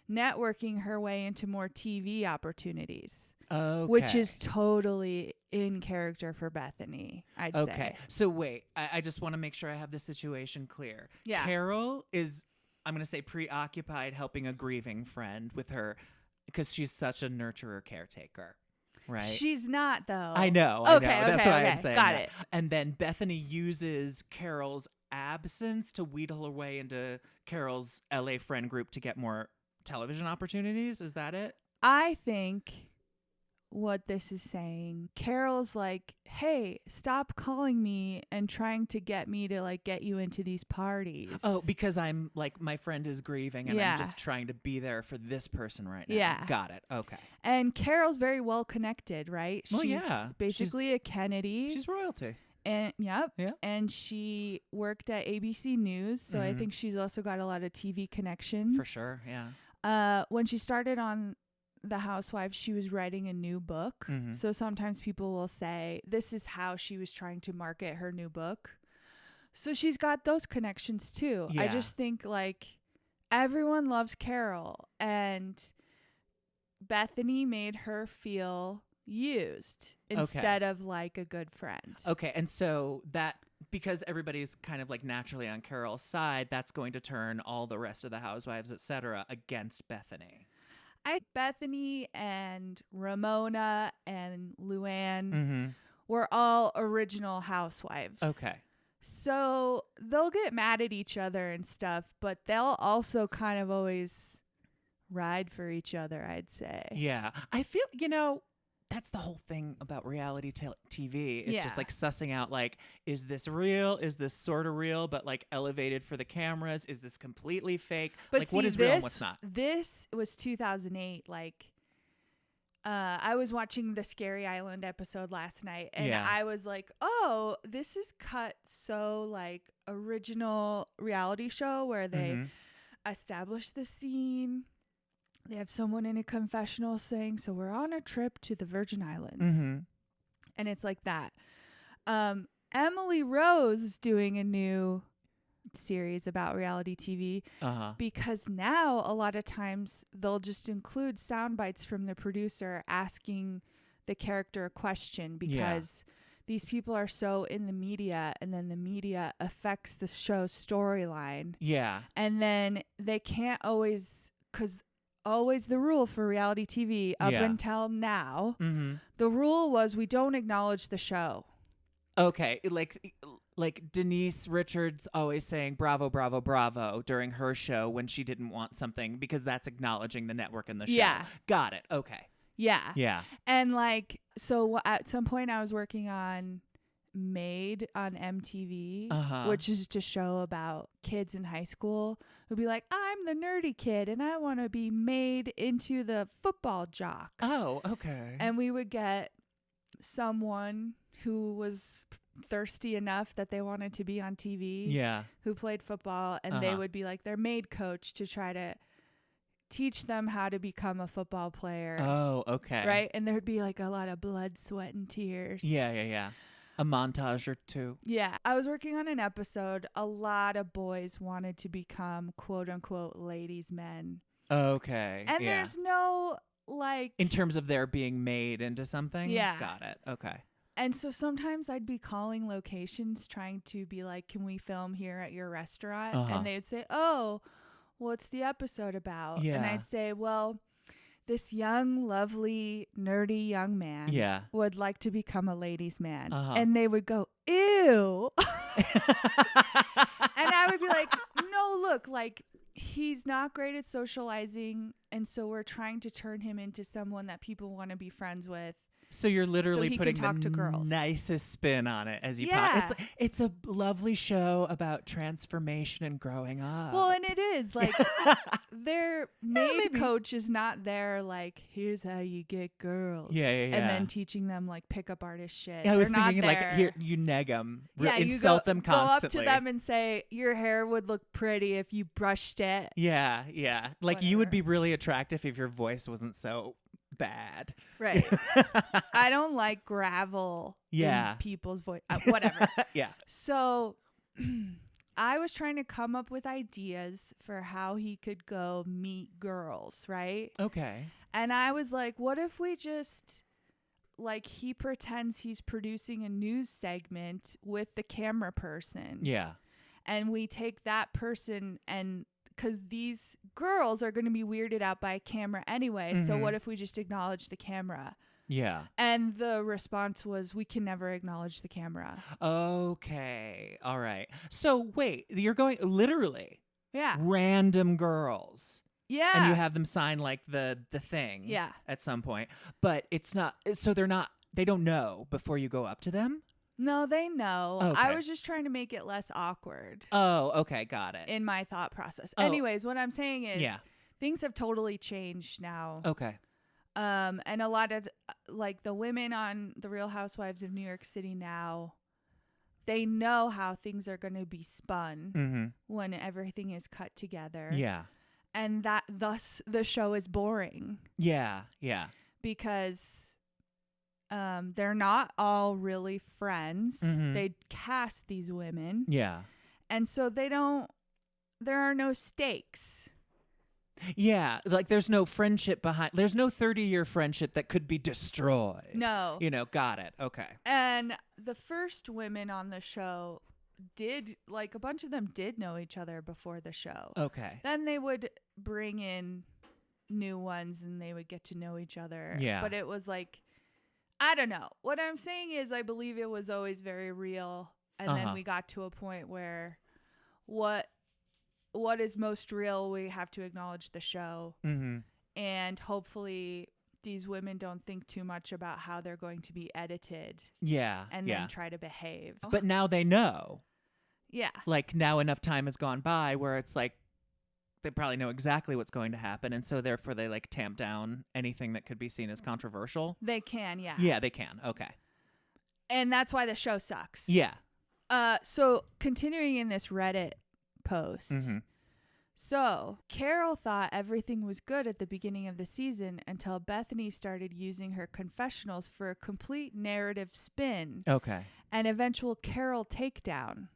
networking her way into more TV opportunities. Okay. Which is totally in character for Bethenny, I'd say. Okay. So wait, I just want to make sure I have the situation clear. Yeah. Carol is, I'm going to say, preoccupied helping a grieving friend with her because she's such a nurturer caretaker. Right. She's not, though. I know. Okay, That's why I'm saying Got that. it. And then Bethenny uses Carol's absence to wheedle her way into Carol's LA friend group to get more television opportunities. Is that it? I think what this is saying, Carol's like, hey, stop calling me and trying to get me to like get you into these parties. Oh, because I'm like, my friend is grieving and Yeah. I'm just trying to be there for this person right now. Yeah. Got it. Okay. And Carol's very well connected, right? Well, She's yeah. basically a Kennedy. She's royalty. And Yeah. and she worked at ABC News, so I think she's also got a lot of TV connections. For sure. Yeah. When she started on the housewives, she was writing a new book. So sometimes people will say this is how she was trying to market her new book. So she's got those connections too. I just think like everyone loves Carol, and Bethenny made her feel used instead of like a good friend. Okay. And so that, because everybody's kind of like naturally on Carol's side, that's going to turn all the rest of the housewives, etc., against Bethenny. Bethenny and Ramona and Luann were all original housewives. Okay. So they'll get mad at each other and stuff, but they'll also kind of always ride for each other, I'd say. Yeah. I feel, that's the whole thing about reality TV. It's just like sussing out, like, is this real? Is this sort of real, but like elevated for the cameras? Is this completely fake? But like, see, what is real and what's not? This was 2008. Like, I was watching the Scary Island episode last night, and I was like, oh, this is cut so like original reality show where they establish the scene. They have someone in a confessional saying, so we're on a trip to the Virgin Islands. And it's like that. Emily Rose is doing a new series about reality TV because now a lot of times they'll just include sound bites from the producer asking the character a question because these people are so in the media, and then the media affects the show's storyline. Yeah. And then they can't always, because always the rule for reality TV up until now, the rule was we don't acknowledge the show. Okay, like Denise Richards always saying bravo, bravo, bravo during her show when she didn't want something, because that's acknowledging the network and the show. Yeah. Got it. Okay. Yeah. Yeah. And like, so at some point I was working on Made on MTV, which is just a show about kids in high school who'd be like, I'm the nerdy kid and I want to be made into the football jock. Oh, okay. And we would get someone who was thirsty enough that they wanted to be on TV, who played football, and they would be like their maid coach to try to teach them how to become a football player. Oh, okay. Right? And there'd be like a lot of blood, sweat, and tears. Yeah. A montage or two. Yeah. I was working on an episode. A lot of boys wanted to become quote unquote ladies' men. Okay. And there's no like. In terms of their being made into something? Yeah. Got it. Okay. And so sometimes I'd be calling locations trying to be like, can we film here at your restaurant? And they'd say, oh, what's the episode about? Yeah. And I'd say, well, this young, lovely, nerdy young man would like to become a ladies' man. And they would go, ew. And I would be like, no, look, like he's not great at socializing. And so we're trying to turn him into someone that people want to be friends with. So you're literally so putting the nicest spin on it as you it's a lovely show about transformation and growing up. Well, and it is like their maid coach is not there like, here's how you get girls. And then teaching them like pickup artist shit. I was thinking like, here, you neg them. Insult them constantly. Go up to them and say, your hair would look pretty if you brushed it. Yeah. Like you would be really attractive if your voice wasn't so bad. Right. I don't like gravel in people's voice. Whatever. So I was trying to come up with ideas for how he could go meet girls, right? Okay. And I was like, what if we just like he pretends he's producing a news segment with the camera person. Yeah. And we take that person and because these girls are going to be weirded out by a camera anyway. Mm-hmm. So what if we just acknowledge the camera? Yeah. And the response was, we can never acknowledge the camera. Okay. All right. So wait, you're going literally. Yeah. Random girls. Yeah. And you have them sign like the thing. Yeah. At some point. But it's not, so they don't know before you go up to them? No, they know. Okay. I was just trying to make it less awkward. Oh, okay. Got it. In my thought process. Oh. Anyways, what I'm saying is things have totally changed now. Okay. And a lot of like the women on The Real Housewives of New York City now, they know how things are going to be spun when everything is cut together. Yeah. and that thus the show is boring. Yeah. Yeah. Because they're not all really friends. They cast these women. Yeah. And so there are no stakes. Yeah, like there's no friendship there's no 30-year friendship that could be destroyed. No. Got it. Okay. And the first women on the show did, like, a bunch of them did know each other before the show. Okay. Then they would bring in new ones and they would get to know each other. Yeah. But it was like, I don't know. What I'm saying is I believe it was always very real. And then we got to a point where what is most real, we have to acknowledge the show. And hopefully these women don't think too much about how they're going to be edited. Yeah. And then try to behave. But now they know. Yeah. Like now enough time has gone by where it's like they probably know exactly what's going to happen. And so therefore they like tamp down anything that could be seen as controversial. They can, yeah. Yeah, they can. Okay. And that's why the show sucks. Yeah. So continuing in this Reddit post. So Carol thought everything was good at the beginning of the season until Bethenny started using her confessionals for a complete narrative spin. Okay. An eventual Carol takedown.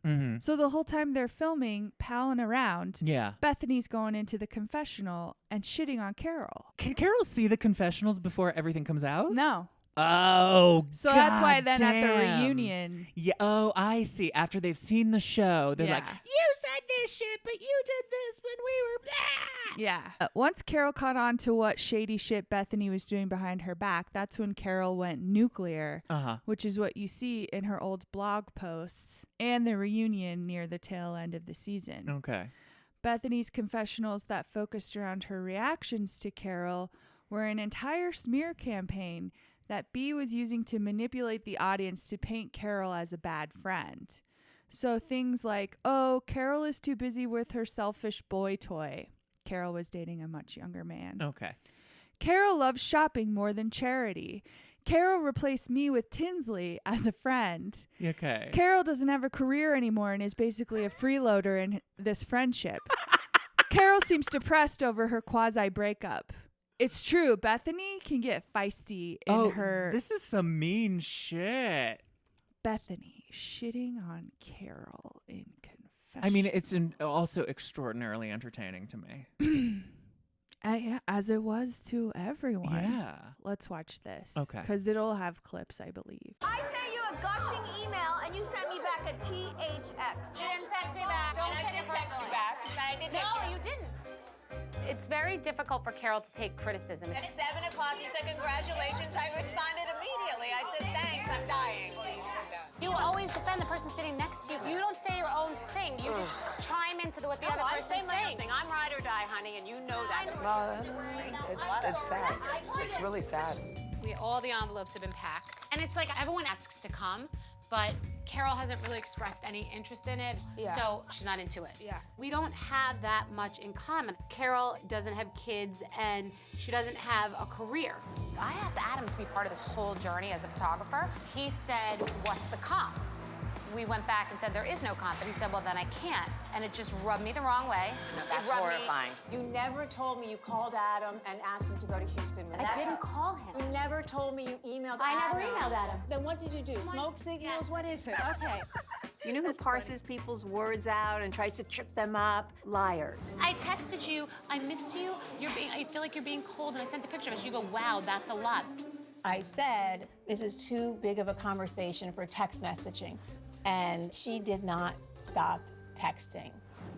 So the whole time they're filming, palling around, Yeah. Bethenny's going into the confessional and shitting on Carol. Can Carol see the confessionals before everything comes out? No. Oh, so that's why then damn. at the reunion. Yeah. Oh, I see. After they've seen the show, they're like, you said this shit, but you did this when we were. Blah. Yeah. Once Carol caught on to what shady shit Bethenny was doing behind her back, that's when Carol went nuclear, which is what you see in her old blog posts and the reunion near the tail end of the season. Okay. Bethenny's confessionals that focused around her reactions to Carol were an entire smear campaign that B was using to manipulate the audience to paint Carol as a bad friend. So things like, oh, Carol is too busy with her selfish boy toy. Carol was dating a much younger man. Okay. Carol loves shopping more than charity. Carol replaced me with Tinsley as a friend. Okay. Carol doesn't have a career anymore and is basically a freeloader in this friendship. Carol seems depressed over her quasi breakup. It's true. Bethenny can get feisty in her. This is some mean shit. Bethenny shitting on Carol in confession. I mean, it's also extraordinarily entertaining to me. As it was to everyone. Yeah. Let's watch this. Okay. Because it'll have clips, I believe. I sent you a gushing email and you sent me back a THX. You didn't text me back. Don't take it personally. I did No, you didn't. It's very difficult for Carol to take criticism. At 7 o'clock, you said congratulations. I responded immediately. I said thanks. I'm dying. You always defend the person sitting next to you. You don't say your own thing. You just chime into what the other person's saying. I say my own thing. I'm ride or die, honey, and you know that. No, it's sad. It's really sad. All the envelopes have been packed. And it's like everyone asks to come, but Carol hasn't really expressed any interest in it, so she's not into it. Yeah. We don't have that much in common. Carol doesn't have kids, and she doesn't have a career. I asked Adam to be part of this whole journey as a photographer. He said, what's the comp? We went back and said, there is no comp. And he said, well, then I can't. And it just rubbed me the wrong way. No, that's it rubbed horrifying. You never told me you called Adam and asked him to go to Houston. I didn't call him. You never told me you emailed Adam. I never emailed Adam. Then what did you do? Smoke signals? Yeah. What is it? Okay. You know who parses people's words out and tries to trip them up? Liars. I texted you, I missed you, I feel like you're being cold, and I sent a picture of us. You go, wow, that's a lot. I said, this is too big of a conversation for text messaging. And she did not stop texting.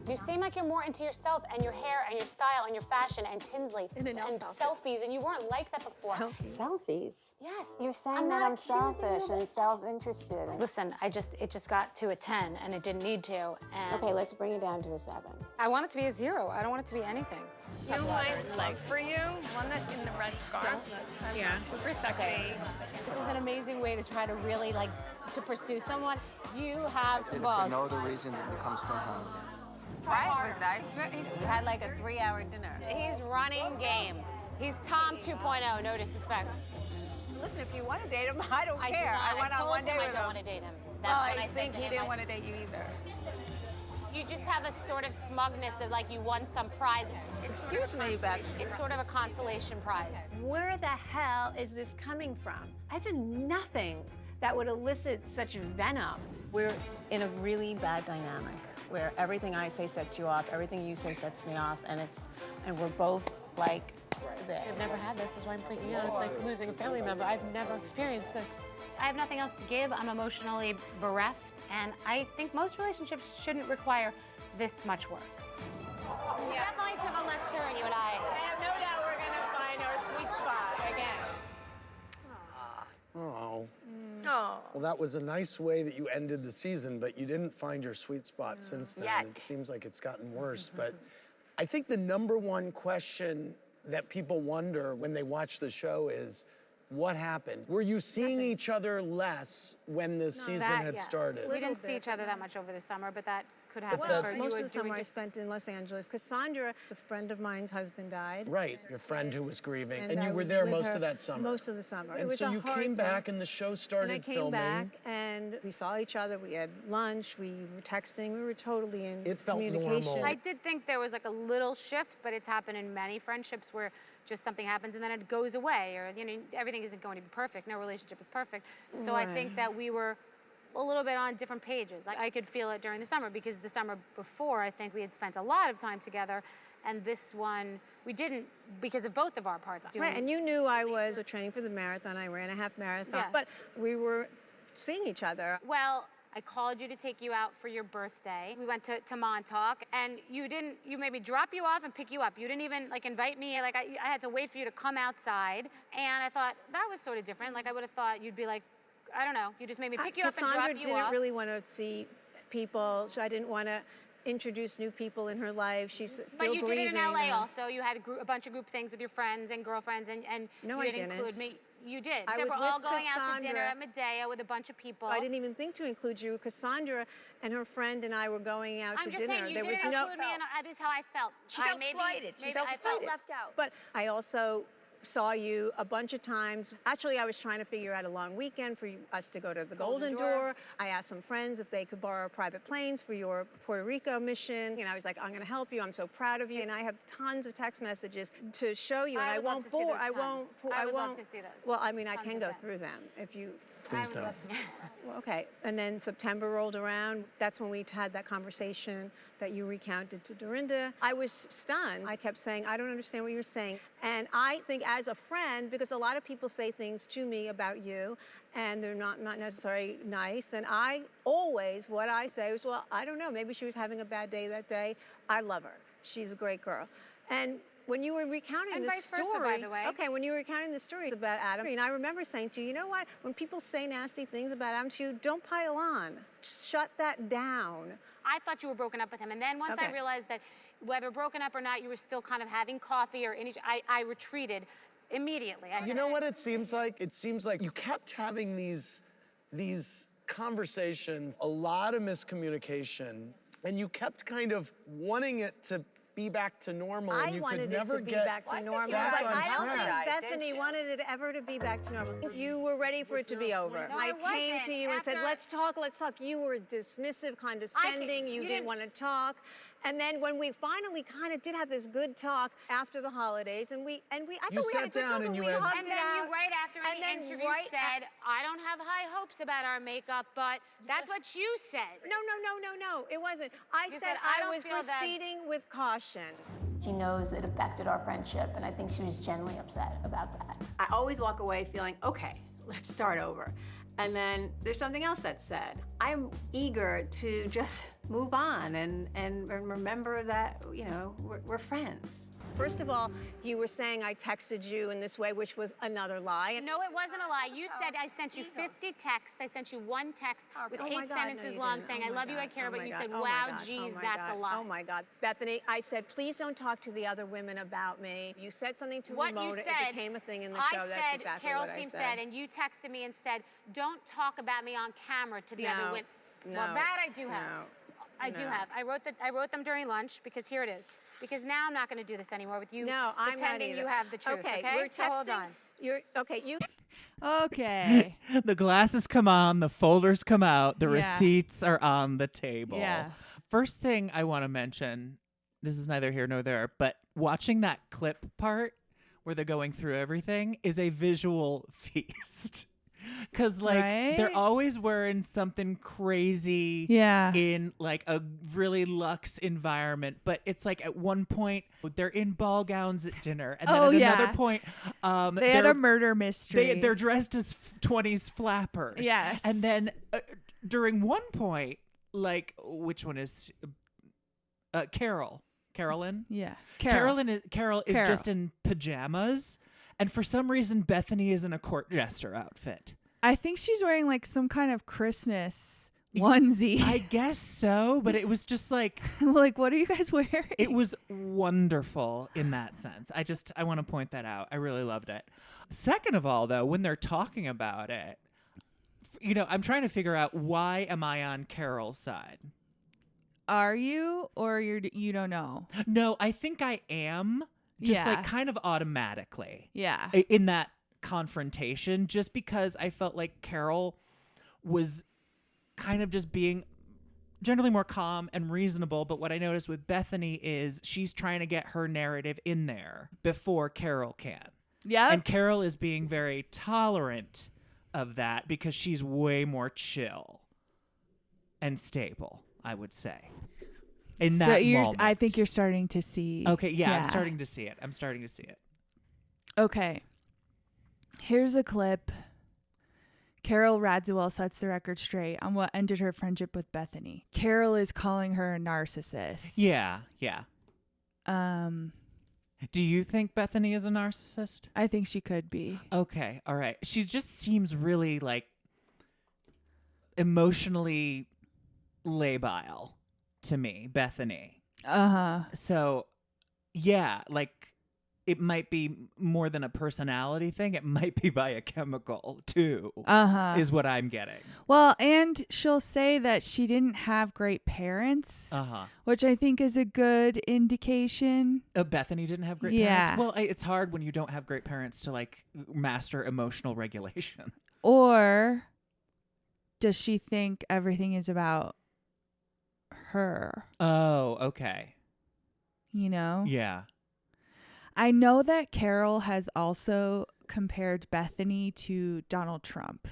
You seem like you're more into yourself and your hair and your style and your fashion and Tinsley and selfies, and you weren't like that before. Selfies? Yes. You're saying that I'm selfish and self-interested. Listen, it just got to a 10 and it didn't need to. And Okay, let's bring it down to a 7. I want it to be a 0. I don't want it to be anything. You know my leg for you? One that's in the red scarf. Yeah, super sexy. This is an amazing way to try to really to pursue someone. You have some balls. For no other reason than to come spend time with you. Right, was nice. We had like a 3-hour dinner. He's running game. He's Tom 2.0, no disrespect. Listen, if you want to date him, I don't care. I went on one day with him. I don't want to date him. That's Well, what I think said to he him. didn't want to date you either. You just have a sort of smugness of like you won some prizes. Excuse me, Beth. It's sort of a consolation prize. Where the hell is this coming from? I've done nothing that would elicit such venom. We're in a really bad dynamic where everything I say sets you off, everything you say sets me off, and we're both like this. I've never had this, is why I'm freaking out. It's like losing a family member. I've never experienced this. I have nothing else to give. I'm emotionally bereft, and I think most relationships shouldn't require this much work. We definitely took a left turn, you and I. I have no doubt we're gonna find our sweet spot again. Oh. Oh. Well, that was a nice way that you ended the season, but you didn't find your sweet spot since then. Yet. It seems like it's gotten worse. But I think the #1 question that people wonder when they watch the show is, what happened? Were you seeing each other less when the season had started? We didn't see each other that much over the summer, but that could happen. Well, most of the summer I spent in Los Angeles. Cassandra, a friend of mine's husband died. Right, your friend who was grieving. And I you were was there with most her of that summer. Most of the summer. And it was so a you hard came summer. back and the show started And I came filming. back and we saw each other. We had lunch. We were texting. We were totally in It felt communication. normal. I did think there was like a little shift, but it's happened in many friendships where just something happens and then it goes away, or everything isn't going to be perfect. No relationship is perfect. So I think that we were a little bit on different pages. I could feel it during the summer because the summer before, I think we had spent a lot of time together, and this one we didn't because of both of our parts. Right, and you knew I was training for the marathon. I ran a half marathon, Yes. but we were seeing each other. Well, I called you to take you out for your birthday. We went to Montauk, and you made me drop you off and pick you up. You didn't even invite me. I had to wait for you to come outside, and I thought that was sort of different. I would have thought you'd be like, I don't know, you just made me pick you up and drop you off. Cassandra didn't really want to see people. So I didn't want to introduce new people in her life. She's still grieving. But you did it in LA also. You had a bunch of group things with your friends and girlfriends, and no, you I didn't include me. You did. I Except was we're all with going out to Cassandra. dinner at Medea with a bunch of people. I didn't even think to include you. Cassandra and her friend and I were going out to I'm just dinner. saying, you there was didn't no. include me, and this is how I felt. She felt slighted. She felt I slighted. felt left out. But I also saw you a bunch of times. Actually, I was trying to figure out a long weekend for us to go to the Golden Door. I asked some friends if they could borrow private planes for your Puerto Rico mission. And I was like, I'm going to help you. I'm so proud of you. And I have tons of text messages to show you. And I won't bore. I won't. I would love to see those. Well, I mean, I Tons can of go them. through them if you. Please don't. Well, okay. And then September rolled around. That's when we had that conversation that you recounted to Dorinda. I was stunned. I kept saying, I don't understand what you're saying. And I think as a friend, because a lot of people say things to me about you, and they're not necessarily nice. And I always, what I say is, well, I don't know. Maybe she was having a bad day that day. I love her. She's a great girl. And when you were recounting And the vice versa, story, by the way. okay, when you were recounting the stories about Adam, I remember saying to you, you know what? When people say nasty things about Adam to you, don't pile on. Just shut that down. I thought you were broken up with him, and then once I Okay. realized that whether broken up or not, you were still kind of having coffee or I retreated immediately. You know what it seems like? It seems like you kept having these conversations, a lot of miscommunication, and you kept kind of wanting it to be back to normal. And I you wanted could it never to be get back to normal, back but on I don't track. think Bethenny wanted it ever to be back to normal. You were ready for it to be over. No, I I came wasn't. to you and said, let's talk. You were dismissive, condescending. You didn't want to talk. And then when we finally kind of did have this good talk after the holidays, I thought we had a good talk, and we hugged And it then out. you, right after in the interview, said, I don't have high hopes about our makeup, but that's what you said. No, it wasn't. I You said I I don't was feel that- proceeding with caution. She knows it affected our friendship, and I think she was genuinely upset about that. I always walk away feeling, okay, let's start over. And then there's something else that's said. I'm eager to just move on and remember that, we're friends. First of all, you were saying I texted you in this way, which was another lie. No, it wasn't a lie. You said I sent you 50 texts. I sent you one text with 8 sentences long saying, I love you, I care about you. You said, wow, geez, that's a lie. Oh my God. Bethenny, I said, please don't talk to the other women about me. You said something to Ramona. It became a thing in the show. That's exactly Carol what I Steam said. And you texted me and said, don't talk about me on camera to the other women. No, well, that I do have. I do have. I wrote them during lunch because here it is. Because now I'm not going to do this anymore with you No, I'm not pretending either. you have the truth. Okay, Okay, we're so hold on. You're okay. You. Okay. The glasses come on, the folders come out, the Yeah. receipts are on the table. Yeah. First thing I want to mention, this is neither here nor there, but watching that clip part where they're going through everything is a visual feast. Because, like, they're Right? always wearing something crazy Yeah. in, like, a really luxe environment. But it's like at one point, they're in ball gowns at dinner. And then Oh, at yeah. another point, They had a murder mystery. they're dressed as 20s flappers. Yes. And then during one point, like, which one is Carolyn? Yeah. Carol is Carol. just in pajamas. And for some reason, Bethenny is in a court jester outfit. I think she's wearing like some kind of Christmas onesie. I guess so, but it was just like like, what are you guys wearing? it was wonderful in that sense. I want to point that out. I really loved it. Second of all, though, when they're talking about it, I'm trying to figure out, why am I on Carol's side? Are you, or you don't know? No, I think I am. Just Yeah. like kind of automatically. Yeah. In that confrontation, just because I felt like Carol was kind of just being generally more calm and reasonable. But what I noticed with Bethenny is she's trying to get her narrative in there before Carol can. Yeah. And Carol is being very tolerant of that because she's way more chill and stable, I would say. In that moment. I think you're starting to see. Okay, yeah, I'm starting to see it. Okay. Here's a clip. Carol Radziwill sets the record straight on what ended her friendship with Bethenny. Carol is calling her a narcissist. Yeah. Um, Do you think Bethenny is a narcissist? I think she could be. Okay, all right. She just seems really like emotionally labile to me, Bethenny. Uh-huh. So, yeah, like it might be more than a personality thing. It might be biochemical too. Uh-huh. Is what I'm getting. Well, and she'll say that she didn't have great parents, which I think is a good indication. Bethenny didn't have great Yeah. parents. Well, it's hard when you don't have great parents to like master emotional regulation. Or does she think everything is about her? Oh, okay. Yeah. I know that Carol has also compared Bethenny to Donald Trump.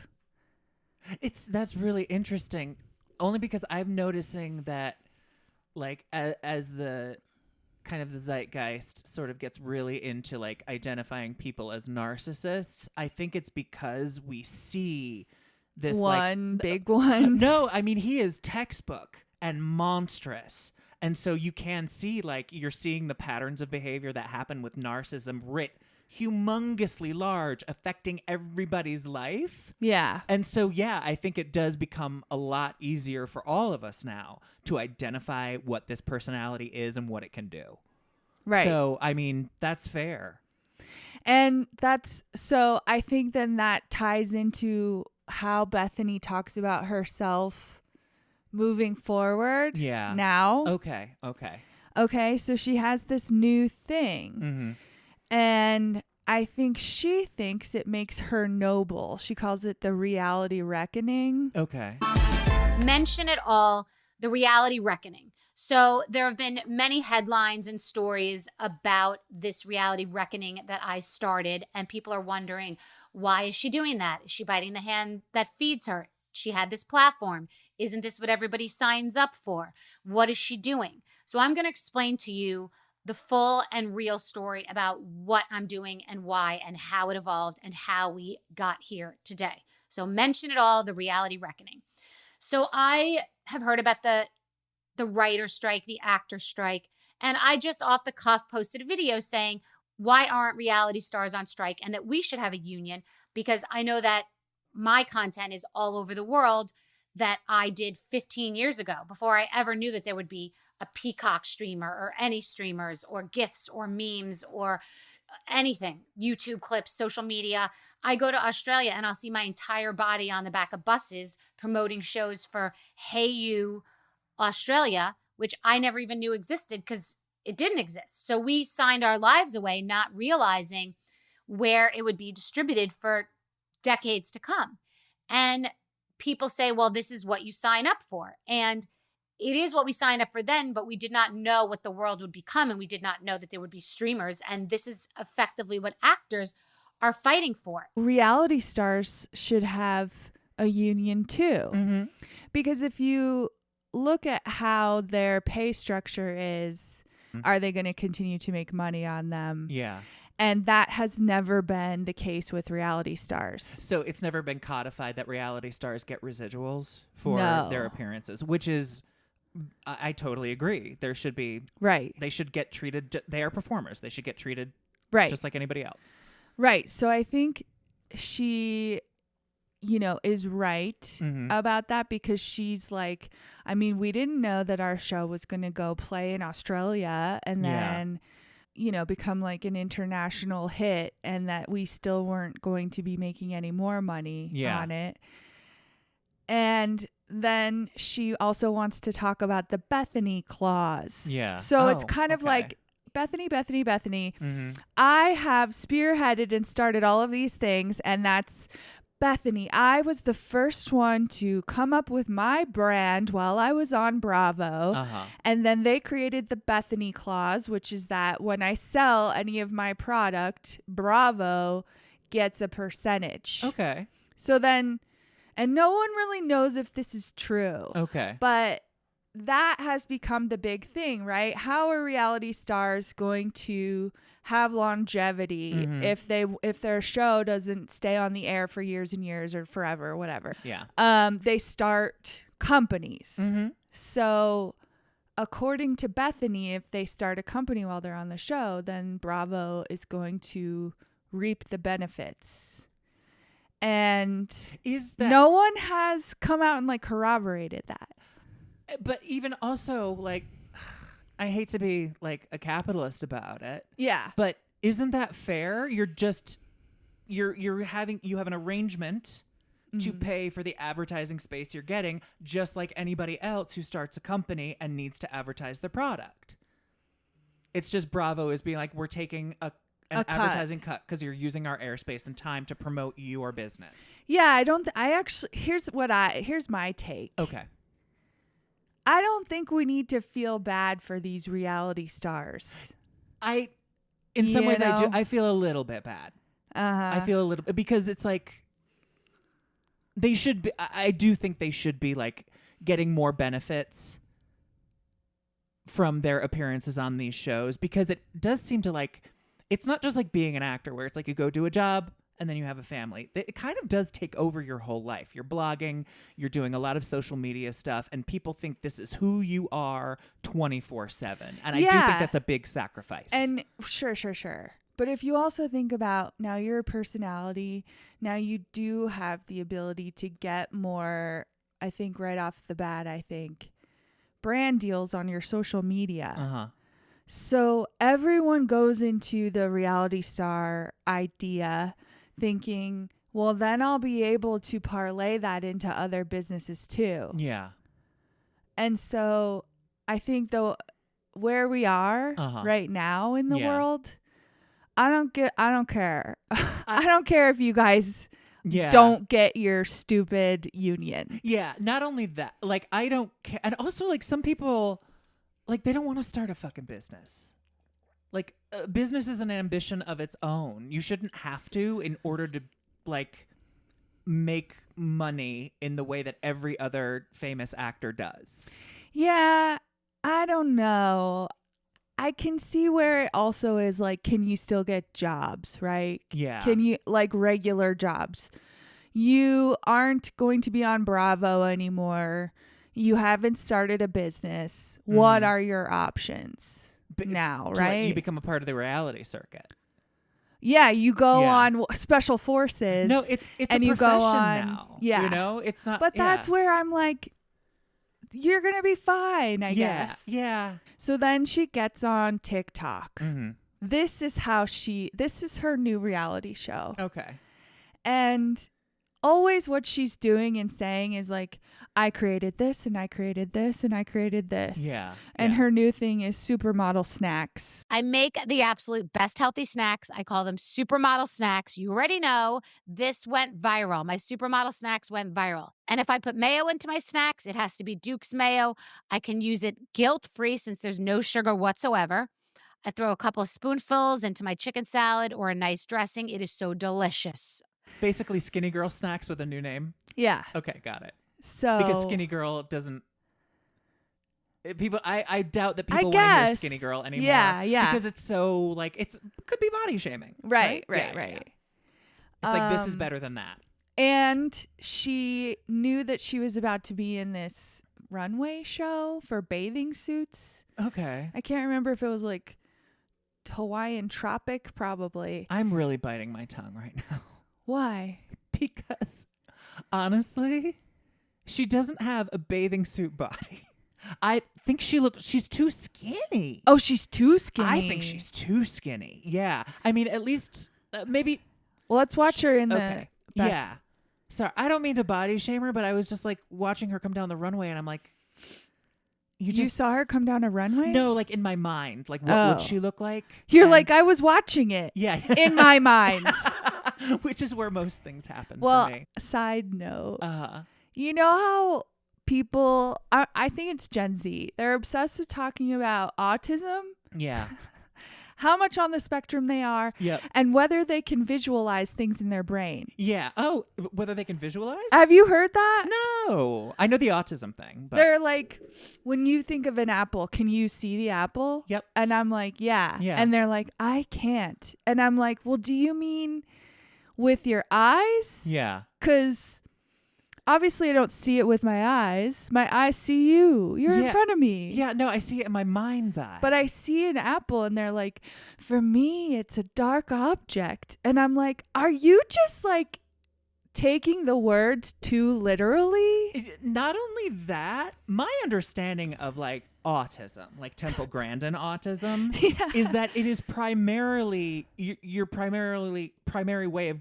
That's really interesting, only because I'm noticing that, like, as the kind of the zeitgeist sort of gets really into like identifying people as narcissists, I think it's because we see this Big one. No, I mean, he is textbook and monstrous. And so you can see, like, you're seeing the patterns of behavior that happen with narcissism writ humongously large, affecting everybody's life. Yeah. And so, yeah, I think it does become a lot easier for all of us now to identify what this personality is and what it can do. Right. So, I mean, that's fair. And so I think then that ties into how Bethenny talks about herself moving forward. Yeah. Now. Okay. Okay. So she has this new thing. Mm-hmm. And I think she thinks it makes her noble. She calls it the reality reckoning. Okay. Mention it all, the reality reckoning. So there have been many headlines and stories about this reality reckoning that I started, and people are wondering, why is she doing that? Is she biting the hand that feeds her? She had this platform. Isn't this what everybody signs up for? What is she doing? So I'm going to explain to you the full and real story about what I'm doing and why and how it evolved and how we got here today. So mention it all, the reality reckoning. So I have heard about the writer strike, the actor strike, and I just off the cuff posted a video saying, why aren't reality stars on strike, and that we should have a union, because I know that my content is all over the world that I did 15 years ago before I ever knew that there would be a Peacock streamer or any streamers or GIFs or memes or anything, YouTube clips, social media. I go to Australia and I'll see my entire body on the back of buses promoting shows for Hey You Australia, which I never even knew existed because it didn't exist. So we signed our lives away, not realizing where it would be distributed for decades to come. And people say, well, this is what you sign up for. And it is what we signed up for then, but we did not know what the world would become, and we did not know that there would be streamers. And this is effectively what actors are fighting for. Reality stars should have a union too. Because if you look at how their pay structure is, are they going to continue to make money on them? Yeah. And that has never been the case with reality stars. So it's never been codified that reality stars get residuals for their appearances, which is, I totally agree. There should be, right. They should get treated, they are performers. They should get treated just like anybody else. Right. So I think she, is right about that, because she's like, I mean, we didn't know that our show was going to go play in Australia and then, become like an international hit, and that we still weren't going to be making any more money on it. And then she also wants to talk about the Bethenny clause. Yeah. So it's kind of like, Bethenny. I have spearheaded and started all of these things, and that's Bethenny. I was the first one to come up with my brand while I was on Bravo. And then they created the Bethenny clause, which is that when I sell any of my product, Bravo gets a percentage. Okay. So then, and no one really knows if this is true. Okay. But that has become the big thing, right? How are reality stars going to have longevity if their show doesn't stay on the air for years and years or forever or whatever? Yeah. They start companies. So according to Bethenny, if they start a company while they're on the show, then Bravo is going to reap the benefits. And no one has come out and like corroborated that. But even also, like, I hate to be like a capitalist about it. Yeah. But isn't that fair? You have an arrangement to pay for the advertising space you're getting, just like anybody else who starts a company and needs to advertise their product. It's just Bravo is being like, we're taking an advertising cut because you're using our airspace and time to promote your business. Yeah, here's my take. Okay. I don't think we need to feel bad for these reality stars. In some ways I do. I feel a little bit bad. I feel a little bit, because it's like they should be, I do think they should be like getting more benefits from their appearances on these shows, because it does seem to like, it's not just like being an actor where it's like you go do a job and then you have a family. It kind of does take over your whole life. You're blogging, you're doing a lot of social media stuff, and people think this is who you are 24/7. And I do think that's a big sacrifice. And sure. But if you also think about, now you're a personality, now you do have the ability to get more, I think right off the bat, brand deals on your social media. So everyone goes into the reality star idea thinking, well, then I'll be able to parlay that into other businesses too. Yeah. And so I think though where we are right now in the world, I don't care. I don't care if you guys don't get your stupid union. Yeah. Not only that, like, I don't care. And also, like, some people, like, they don't want to start a fucking business. Like, business is an ambition of its own. You shouldn't have to in order to, like, make money in the way that every other famous actor does. Yeah, I don't know. I can see where it also is like, can you still get jobs, right? Yeah. Can you, like, regular jobs? You aren't going to be on Bravo anymore. You haven't started a business. What are your options now, right? You become a part of the reality circuit. Yeah, you go on special forces. No, it's and a you profession go on, now. Yeah, you know, it's not. But that's where I'm like, you're gonna be fine, I guess. Yeah. So then she gets on TikTok. This is her new reality show. Okay. And always what she's doing and saying is like, I created this and I created this and I created this. Yeah. And yeah. her new thing is supermodel snacks. I make the absolute best healthy snacks. I call them supermodel snacks. You already know this went viral. My supermodel snacks went viral. And if I put mayo into my snacks, it has to be Duke's mayo. I can use it guilt-free since there's no sugar whatsoever. I throw a couple of spoonfuls into my chicken salad or a nice dressing. It is so delicious. Basically skinny girl snacks with a new name. Yeah. Okay, got it. So Because skinny girl doesn't people I doubt that people want to hear skinny girl anymore. Yeah. Because it's so like could be body shaming. Right. Yeah. It's like this is better than that. And she knew that she was about to be in this runway show for bathing suits. Okay. I can't remember if it was like Hawaiian Tropic, probably. I'm really biting my tongue right now. Why? Because honestly, she doesn't have a bathing suit body. I think she's too skinny. Oh, she's too skinny. I think she's too skinny. Yeah. I mean, at least maybe. Well, let's watch her in the. Okay. Yeah. Sorry, I don't mean to body shame her, but I was just like watching her come down the runway, and I'm like, you saw her come down a runway? No, like in my mind, like what would she look like? You're like, I was watching it. Yeah, in my mind. Which is where most things happen. Well, for me. side note, you know how people, I think it's Gen Z, they're obsessed with talking about autism. Yeah. How much on the spectrum they are, Yep. and whether they can visualize things in their brain. Yeah. Oh, whether they can visualize? Have you heard that? No. I know the autism thing. But they're like, when you think of an apple, can you see the apple? Yep. And I'm like, yeah. And they're like, I can't. And I'm like, well, do you mean with your eyes? Yeah. Because obviously I don't see it with my eyes. My eyes see you. You're in front of me. Yeah, no, I see it in my mind's eye. But I see an apple and they're like, for me, it's a dark object. And I'm like, are you just like taking the words too literally? Not only that, my understanding of like autism, like Temple Grandin autism, is that it is primarily, your primary way of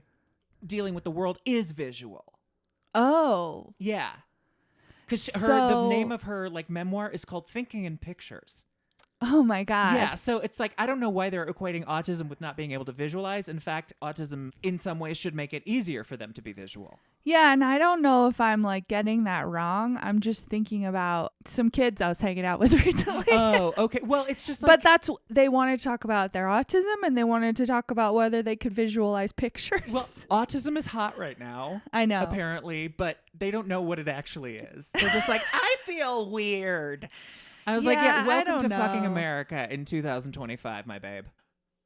dealing with the world is visual. Oh. Yeah. Because the name of her like memoir is called Thinking in Pictures. Oh my God. Yeah. So it's like, I don't know why they're equating autism with not being able to visualize. In fact, autism in some ways should make it easier for them to be visual. Yeah. And I don't know if I'm like getting that wrong. I'm just thinking about some kids I was hanging out with recently. Oh, okay. Well, it's just like. But they wanted to talk about their autism and they wanted to talk about whether they could visualize pictures. Well, autism is hot right now. I know. Apparently, but they don't know what it actually is. They're just like, I feel weird. I was like, yeah, welcome to fucking America in 2025, my babe.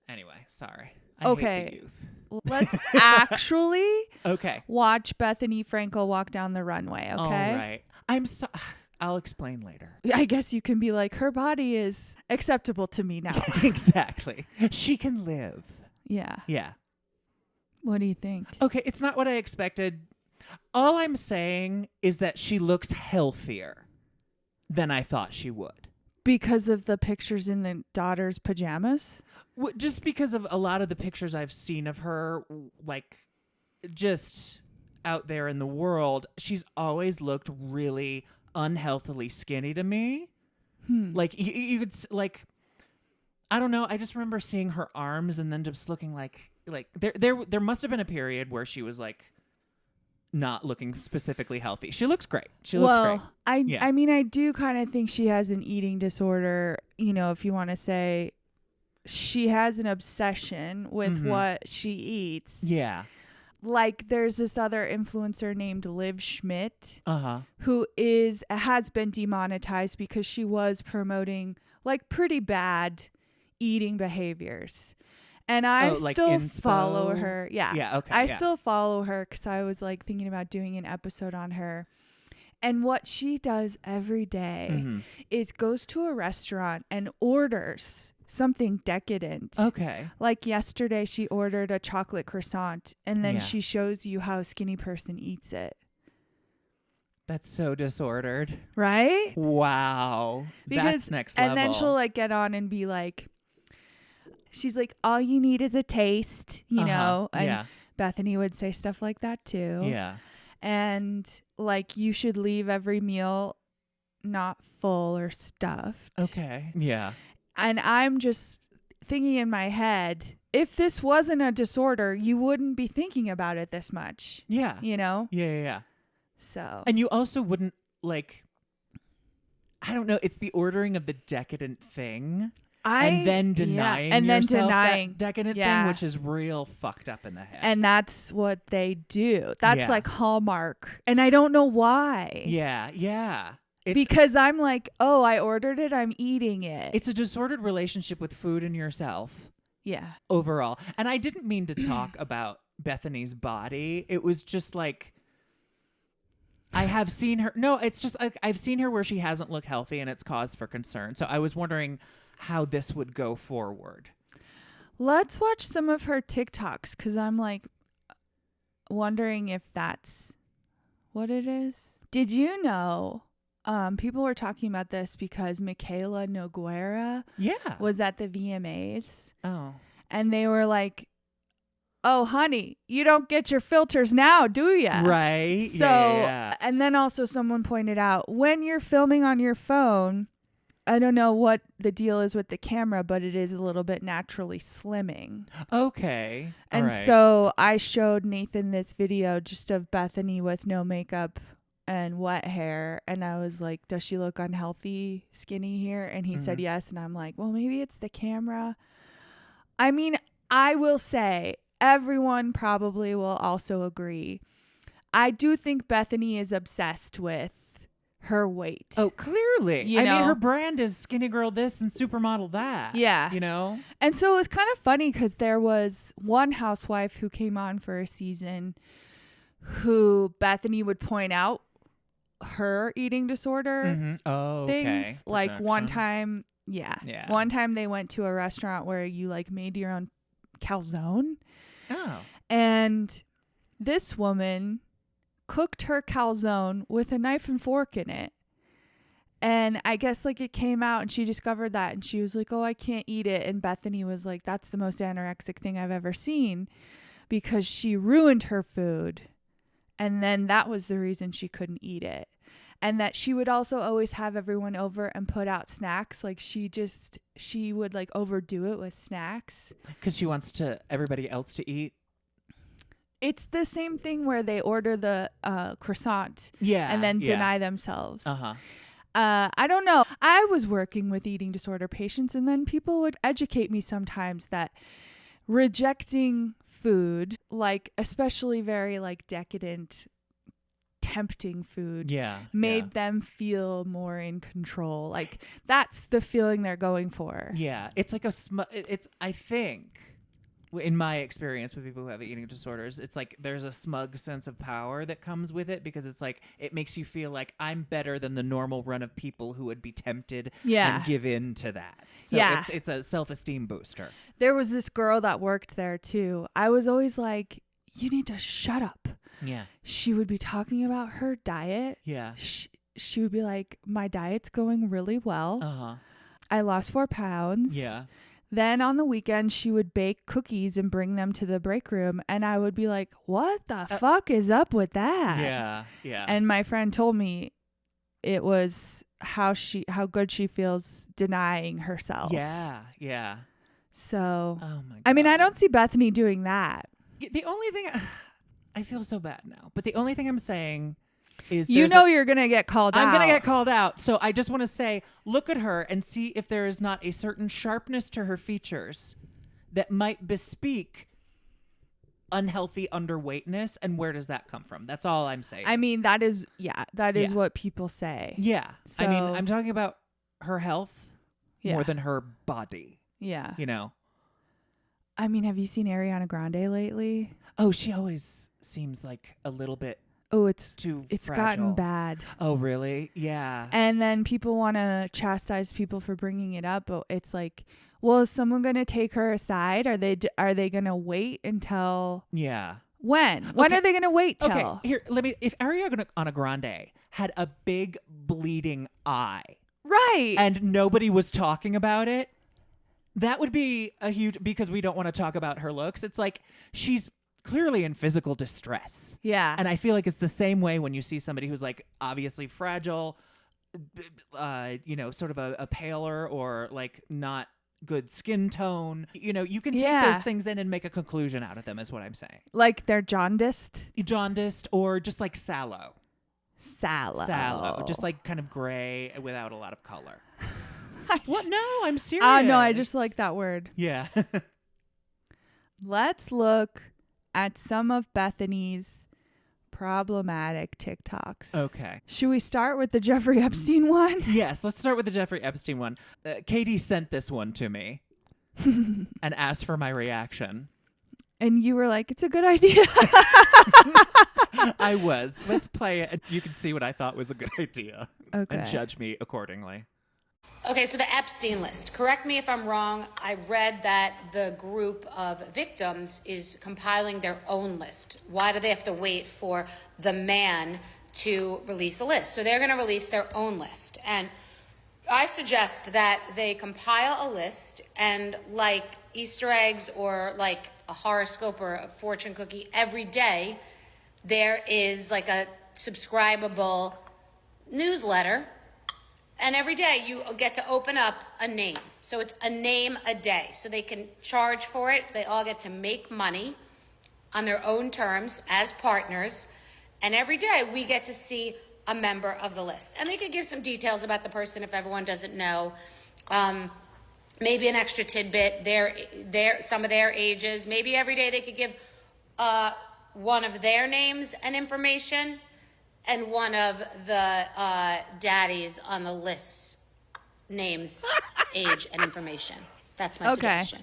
Anyway, sorry. I hate the youth. Let's actually okay. watch Bethenny Frankel walk down the runway, okay? All right. I'll explain later. I guess you can be like, her body is acceptable to me now. Exactly. She can live. Yeah. Yeah. What do you think? Okay, it's not what I expected. All I'm saying is that she looks healthier than I thought she would. Because of the pictures in the daughter's pajamas? Just because of a lot of the pictures I've seen of her, like, just out there in the world, she's always looked really unhealthily skinny to me. Like, you could, like, I don't know. I just remember seeing her arms and then just looking like there must have been a period where she was, like, not looking specifically healthy. She looks great. She looks great. I mean, I do kind of think she has an eating disorder, you know, if you want to say she has an obsession with what she eats. Yeah. Like there's this other influencer named Liv Schmidt who has been demonetized because she was promoting like pretty bad eating behaviors. And I still follow her. Yeah. Yeah. Okay. I still follow her because I was like thinking about doing an episode on her. And what she does every day is goes to a restaurant and orders something decadent. Okay. Like yesterday, she ordered a chocolate croissant and then she shows you how a skinny person eats it. That's so disordered. Right? Wow. That's next level. And then she'll like get on and be like, she's like, all you need is a taste, you know? And Bethenny would say stuff like that too. Yeah. And like, you should leave every meal not full or stuffed. Okay. Yeah. And I'm just thinking in my head, if this wasn't a disorder, you wouldn't be thinking about it this much. Yeah. You know? Yeah. So. And you also wouldn't like, I don't know, it's the ordering of the decadent thing. And then denying yourself that decadent thing, which is real fucked up in the head. And that's what they do. That's like Hallmark. And I don't know why. Yeah. Because I'm like, oh, I ordered it, I'm eating it. It's a disordered relationship with food and yourself. Yeah. Overall. And I didn't mean to talk about Bethenny's body. It was just like, I have seen her. No, it's just like I've seen her where she hasn't looked healthy and it's cause for concern. So I was wondering how this would go forward. Let's watch some of her TikToks because I'm like wondering if that's what it is. Did you know? People were talking about this because Michaela Nogueira was at the VMAs. Oh. And they were like, oh, honey, you don't get your filters now, do you? Right. So, and then also someone pointed out, when you're filming on your phone, I don't know what the deal is with the camera, but it is a little bit naturally slimming. Okay. And so I showed Nathan this video just of Bethenny with no makeup and wet hair. And I was like, does she look unhealthy, skinny here? And he said yes. And I'm like, well, maybe it's the camera. I mean, I will say everyone probably will also agree. I do think Bethenny is obsessed with her weight. Oh, clearly. I mean, her brand is skinny girl this and supermodel that. Yeah. You know? And so it was kind of funny because there was one housewife who came on for a season who Bethenny would point out her eating disorder things. Like one time, one time they went to a restaurant where you like made your own calzone. Oh. And this woman cooked her calzone with a knife and fork in it. And I guess like it came out and she discovered that and she was like, oh, I can't eat it. And Bethenny was like, that's the most anorexic thing I've ever seen because she ruined her food. And then that was the reason she couldn't eat it. And that she would also always have everyone over and put out snacks. Like she would like overdo it with snacks. Because she wants everybody else to eat. It's the same thing where they order the croissant and then deny themselves. Uh-huh. I don't know. I was working with eating disorder patients and then people would educate me sometimes that rejecting food, like especially very like decadent, tempting food, made them feel more in control. Like that's the feeling they're going for. Yeah. It's like I think in my experience with people who have eating disorders, it's like there's a smug sense of power that comes with it because it's like it makes you feel like I'm better than the normal run of people who would be tempted and give in to that. So it's a self-esteem booster. There was this girl that worked there too. I was always like, you need to shut up. Yeah. She would be talking about her diet. Yeah. She would be like, my diet's going really well. Uh-huh. I lost 4 pounds. Yeah. Then on the weekend, she would bake cookies and bring them to the break room. And I would be like, what the fuck is up with that? Yeah. Yeah. And my friend told me it was how good she feels denying herself. Yeah. Yeah. So, oh my God. I mean, I don't see Bethenny doing that. The only thing, I feel so bad now, but the only thing I'm saying is you're going to get called out. I'm going to get called out. So I just want to say, look at her and see if there is not a certain sharpness to her features that might bespeak unhealthy underweightness. And where does that come from? That's all I'm saying. I mean, that is what people say. Yeah. So, I mean, I'm talking about her health more than her body. Yeah. You know? I mean, have you seen Ariana Grande lately? Oh, she always seems like a little bit. Oh, it's fragile. gotten bad. Oh, really? Yeah. And then people want to chastise people for bringing it up, but it's like, well, is someone going to take her aside? Are they going to wait until? Yeah. When are they going to wait till? Okay, here, if Ariana Grande had a big bleeding eye, right, and nobody was talking about it, that would be a huge, because we don't want to talk about her looks. It's like she's clearly in physical distress. Yeah. And I feel like it's the same way when you see somebody who's like obviously fragile, sort of a paler or like not good skin tone. You can take those things in and make a conclusion out of them, is what I'm saying. Like they're jaundiced? Jaundiced, or just like sallow. Sallow. Just like kind of gray without a lot of color. What? No, I'm serious. No, I just like that word. Yeah. Let's look at some of Bethenny's problematic TikToks. Okay. Should we start with the Jeffrey Epstein one? Yes, let's start with the Jeffrey Epstein one. Katie sent this one to me and asked for my reaction. And you were like, it's a good idea. I was. Let's play it, and you can see what I thought was a good idea. Okay. And judge me accordingly. Okay, so the Epstein list. Correct me if I'm wrong. I read that the group of victims is compiling their own list. Why do they have to wait for the man to release a list? So they're going to release their own list. And I suggest that they compile a list, and like Easter eggs or like a horoscope or a fortune cookie, every day there is like a subscribable newsletter. And every day you get to open up a name. So it's a name a day. So they can charge for it. They all get to make money on their own terms as partners. And every day we get to see a member of the list. And they could give some details about the person if everyone doesn't know. Maybe an extra tidbit, some of their ages. Maybe every day they could give one of their names and information, and one of the daddies on the list's names, age, and information. That's my suggestion.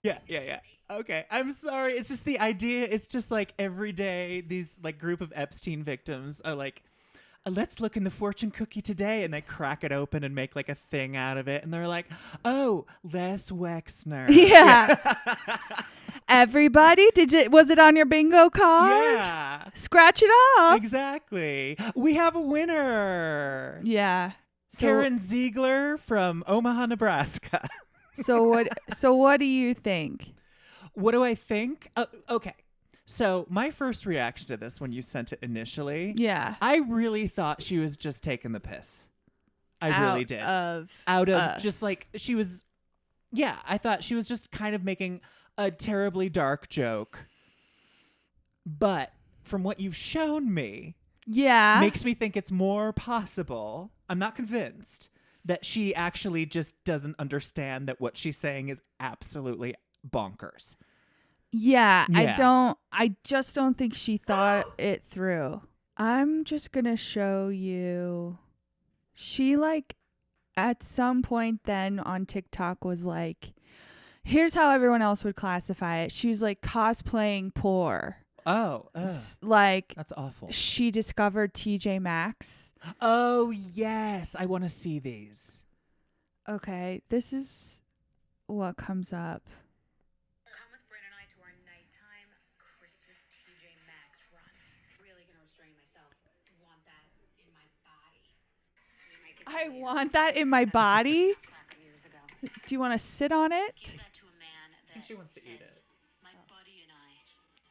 Yeah. Okay, I'm sorry. It's just the idea. It's just like every day these like group of Epstein victims are like, let's look in the fortune cookie today, and they crack it open and make like a thing out of it, and they're like, oh, Les Wexner. Yeah. Everybody, was it on your bingo card? Yeah. Scratch it off. Exactly. We have a winner. Yeah. Karen Ziegler from Omaha, Nebraska. So what do you think? What do I think? Okay. So my first reaction to this when you sent it initially, I really thought she was just taking the piss. I really did. Out of just like she was. Yeah, I thought she was just kind of making a terribly dark joke. But from what you've shown me, makes me think it's more possible. I'm not convinced that she actually just doesn't understand that what she's saying is absolutely bonkers. Yeah. I just don't think she thought it through. I'm just going to show you. She like at some point then on TikTok was like, here's how everyone else would classify it. She was like cosplaying poor. Oh, like that's awful. She discovered TJ Maxx. Oh, yes. I want to see these. Okay. This is what comes up. Come with Brent and I to our nighttime Christmas TJ Maxx run. Really gonna restrain myself. Want that in my body. I want that in my body. Do you want to sit on it? Give that to a man that I think she wants to eat it. My buddy and I,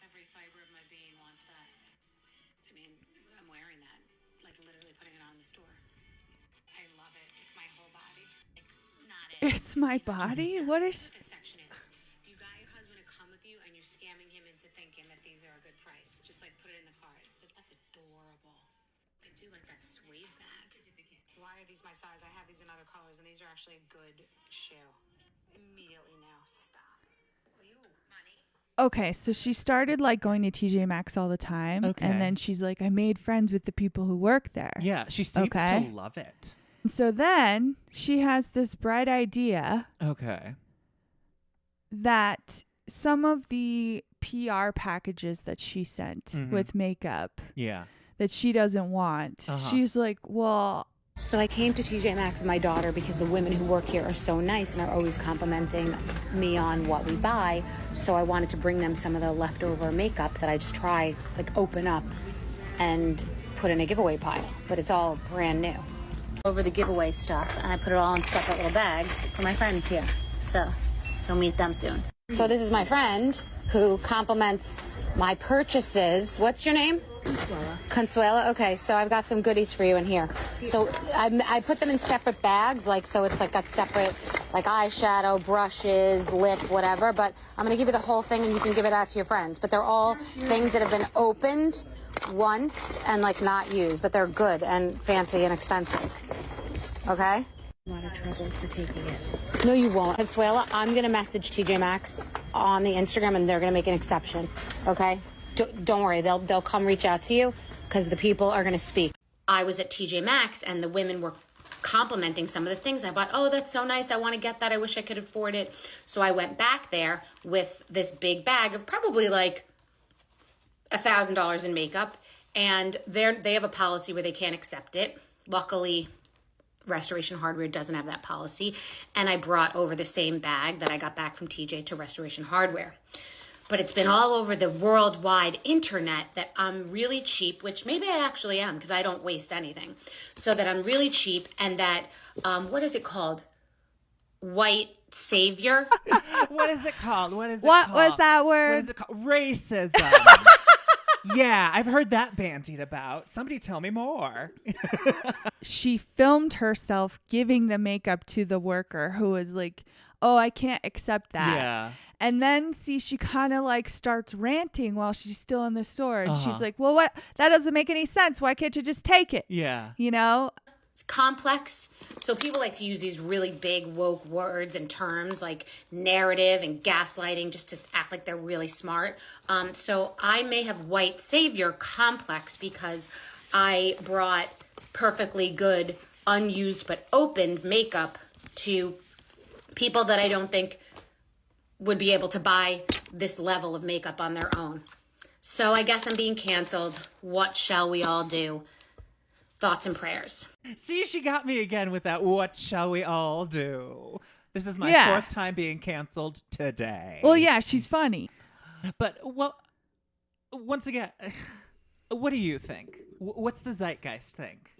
every fiber of my being wants that. I mean, I'm wearing that, like literally putting it on in the store. I love it. It's my whole body. Like, not it. It's my body? What is... This section is. You got your husband to come with you and you're scamming him into thinking that these are a good price. Just like put it in the cart. That's adorable. I do like that suede bag. Why are these my size? I have these in other colors, and these are actually a good shoe. Immediately now, stop. Will you, money? Okay, so she started like going to TJ Maxx all the time. Okay. And then she's like, I made friends with the people who work there. Yeah, she seems to love it. And so then she has this bright idea. Okay. That some of the PR packages that she sent with makeup that she doesn't want, she's like, well... So I came to TJ Maxx with my daughter because the women who work here are so nice and are always complimenting me on what we buy. So I wanted to bring them some of the leftover makeup that I just try, like open up and put in a giveaway pile. But it's all brand new. Over the giveaway stuff, and I put it all in separate little bags for my friends here. So you'll meet them soon. So this is my friend who compliments my purchases. What's your name? Consuela. Okay, so I've got some goodies for you in here. So I put them in separate bags, like so it's like got separate like eyeshadow, brushes, lip, whatever. But I'm gonna give you the whole thing, and you can give it out to your friends. But they're all things that have been opened once and like not used, but they're good and fancy and expensive. Okay. A lot of trouble for taking it. No, you won't. Consuela, I'm gonna message TJ Maxx on the Instagram, and they're gonna make an exception. Okay. Don't worry, they'll come reach out to you because the people are going to speak. I was at TJ Maxx and the women were complimenting some of the things I bought. Oh, that's so nice. I want to get that. I wish I could afford it. So I went back there with this big bag of probably like $1,000 in makeup. And they have a policy where they can't accept it. Luckily, Restoration Hardware doesn't have that policy. And I brought over the same bag that I got back from TJ to Restoration Hardware. But it's been all over the worldwide internet that I'm really cheap, which maybe I actually am because I don't waste anything. So that I'm really cheap and that, what is it called? White savior? What is it called? What was that word? What is it called? Racism. Yeah, I've heard that bandied about. Somebody tell me more. She filmed herself giving the makeup to the worker who was like, oh, I can't accept that. Yeah. And then she kind of like starts ranting while she's still in the store. And she's like, well, what? That doesn't make any sense. Why can't you just take it? Yeah. You know? Complex. So people like to use these really big woke words and terms like narrative and gaslighting just to act like they're really smart. So I may have white savior complex because I brought perfectly good, unused but opened makeup to people that I don't think would be able to buy this level of makeup on their own. So I guess I'm being canceled. What shall we all do? Thoughts and prayers. See, she got me again with that. What shall we all do? This is my fourth time being canceled today. Well, yeah, she's funny. But, well, once again, what do you think? What's the zeitgeist think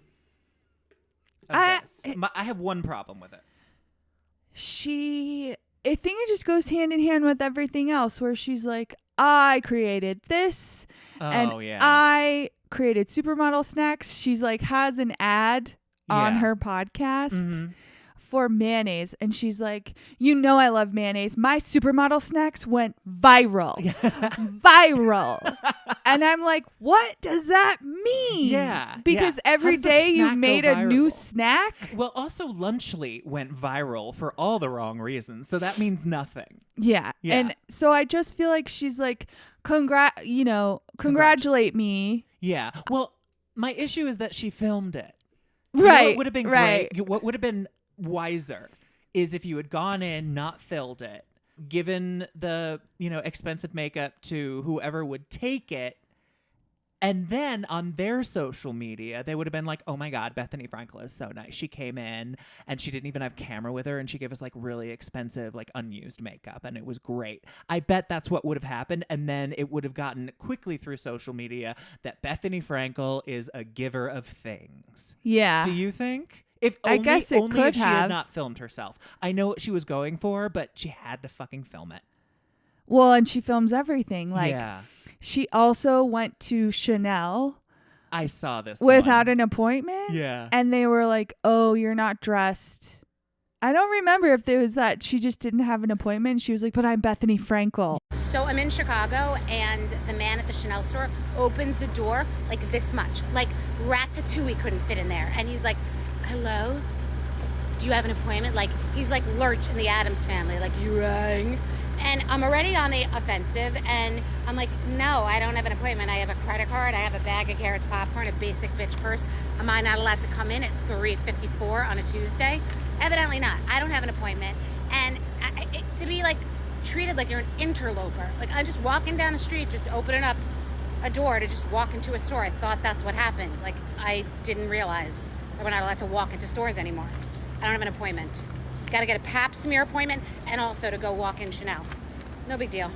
of this? I have one problem with it. I think it just goes hand in hand with everything else where she's like, I created this and I created supermodel snacks. She's like has an ad on her podcast for mayonnaise. And she's like, you know, I love mayonnaise. My supermodel snacks went viral. Viral. And I'm like, what does that mean? Yeah. Because every day you made a new snack. Well, also Lunchly went viral for all the wrong reasons. So that means nothing. Yeah. And so I just feel like she's like, congratulate me. Yeah. Well, my issue is that she filmed it. Right. What would have been great? What would have been wiser is if you had gone in, not filled it, given the, expensive makeup to whoever would take it. And then on their social media, they would have been like, oh my God, Bethenny Frankel is so nice. She came in and she didn't even have camera with her. And she gave us like really expensive, like unused makeup. And it was great. I bet that's what would have happened. And then it would have gotten quickly through social media that Bethenny Frankel is a giver of things. Yeah. Do you think? If I guess it could if she have had not filmed herself. I know what she was going for, but she had to fucking film it. Well, and she films everything. Like, yeah. She also went to Chanel. I saw this without an appointment. Yeah. And they were like, oh, you're not dressed. I don't remember if there was that she just didn't have an appointment. She was like, but I'm Bethenny Frankel. So I'm in Chicago and the man at the Chanel store opens the door like this much. Like Ratatouille couldn't fit in there. And he's like, hello? Do you have an appointment? Like, he's like Lurch in the Addams Family. Like, you rang? And I'm already on the offensive, and I'm like, no, I don't have an appointment. I have a credit card, I have a bag of carrots, popcorn, a basic bitch purse. Am I not allowed to come in at 3:54 on a Tuesday? Evidently not. I don't have an appointment. And to be like treated like you're an interloper. Like, I'm just walking down the street, just opening up a door to just walk into a store. I thought that's what happened. Like, I didn't realize that we're not allowed to walk into stores anymore. I don't have an appointment. Got to get a pap smear appointment and also to go walk in Chanel. No big deal.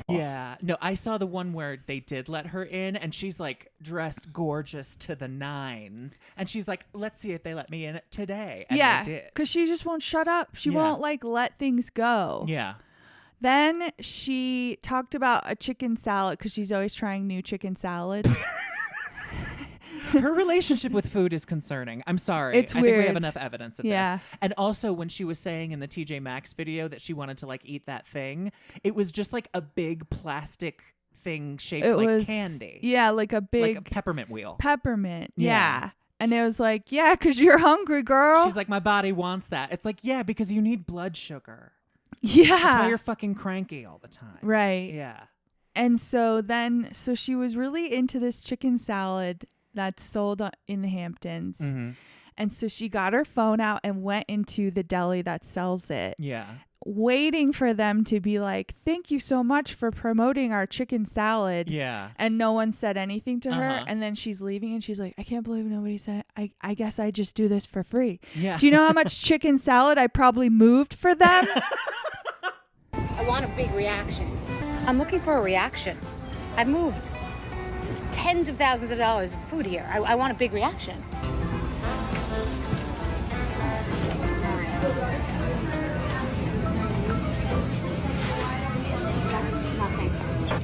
Yeah. No, I saw the one where they did let her in and she's like dressed gorgeous to the nines. And she's like, let's see if they let me in today. And yeah. they did. Because she just won't shut up. She won't like let things go. Yeah. Then she talked about a chicken salad because she's always trying new chicken salads. Her relationship with food is concerning. I'm sorry. It's I think we weird. have enough evidence of Yeah. this. And also when she was saying in the TJ Maxx video that she wanted to like eat that thing, it was just like a big plastic thing shaped It like was candy. Yeah, like a big like a peppermint wheel. Peppermint. Yeah. Yeah. And it was like, yeah, because you're hungry, girl. She's like, my body wants that. It's like, yeah, because you need blood sugar. Yeah. That's why you're fucking cranky all the time. Right. Yeah. And so she was really into this chicken salad that's sold in the Hamptons. Mm-hmm. And so she got her phone out and went into the deli that sells it. Yeah. Waiting for them to be like, thank you so much for promoting our chicken salad. Yeah. And no one said anything to her. Uh-huh. And then she's leaving and she's like, I can't believe nobody said, I guess I just do this for free. Yeah. Do you know how much chicken salad I probably moved for them? I want a big reaction. I'm looking for a reaction. I've moved tens of thousands of dollars of food here. I want a big reaction.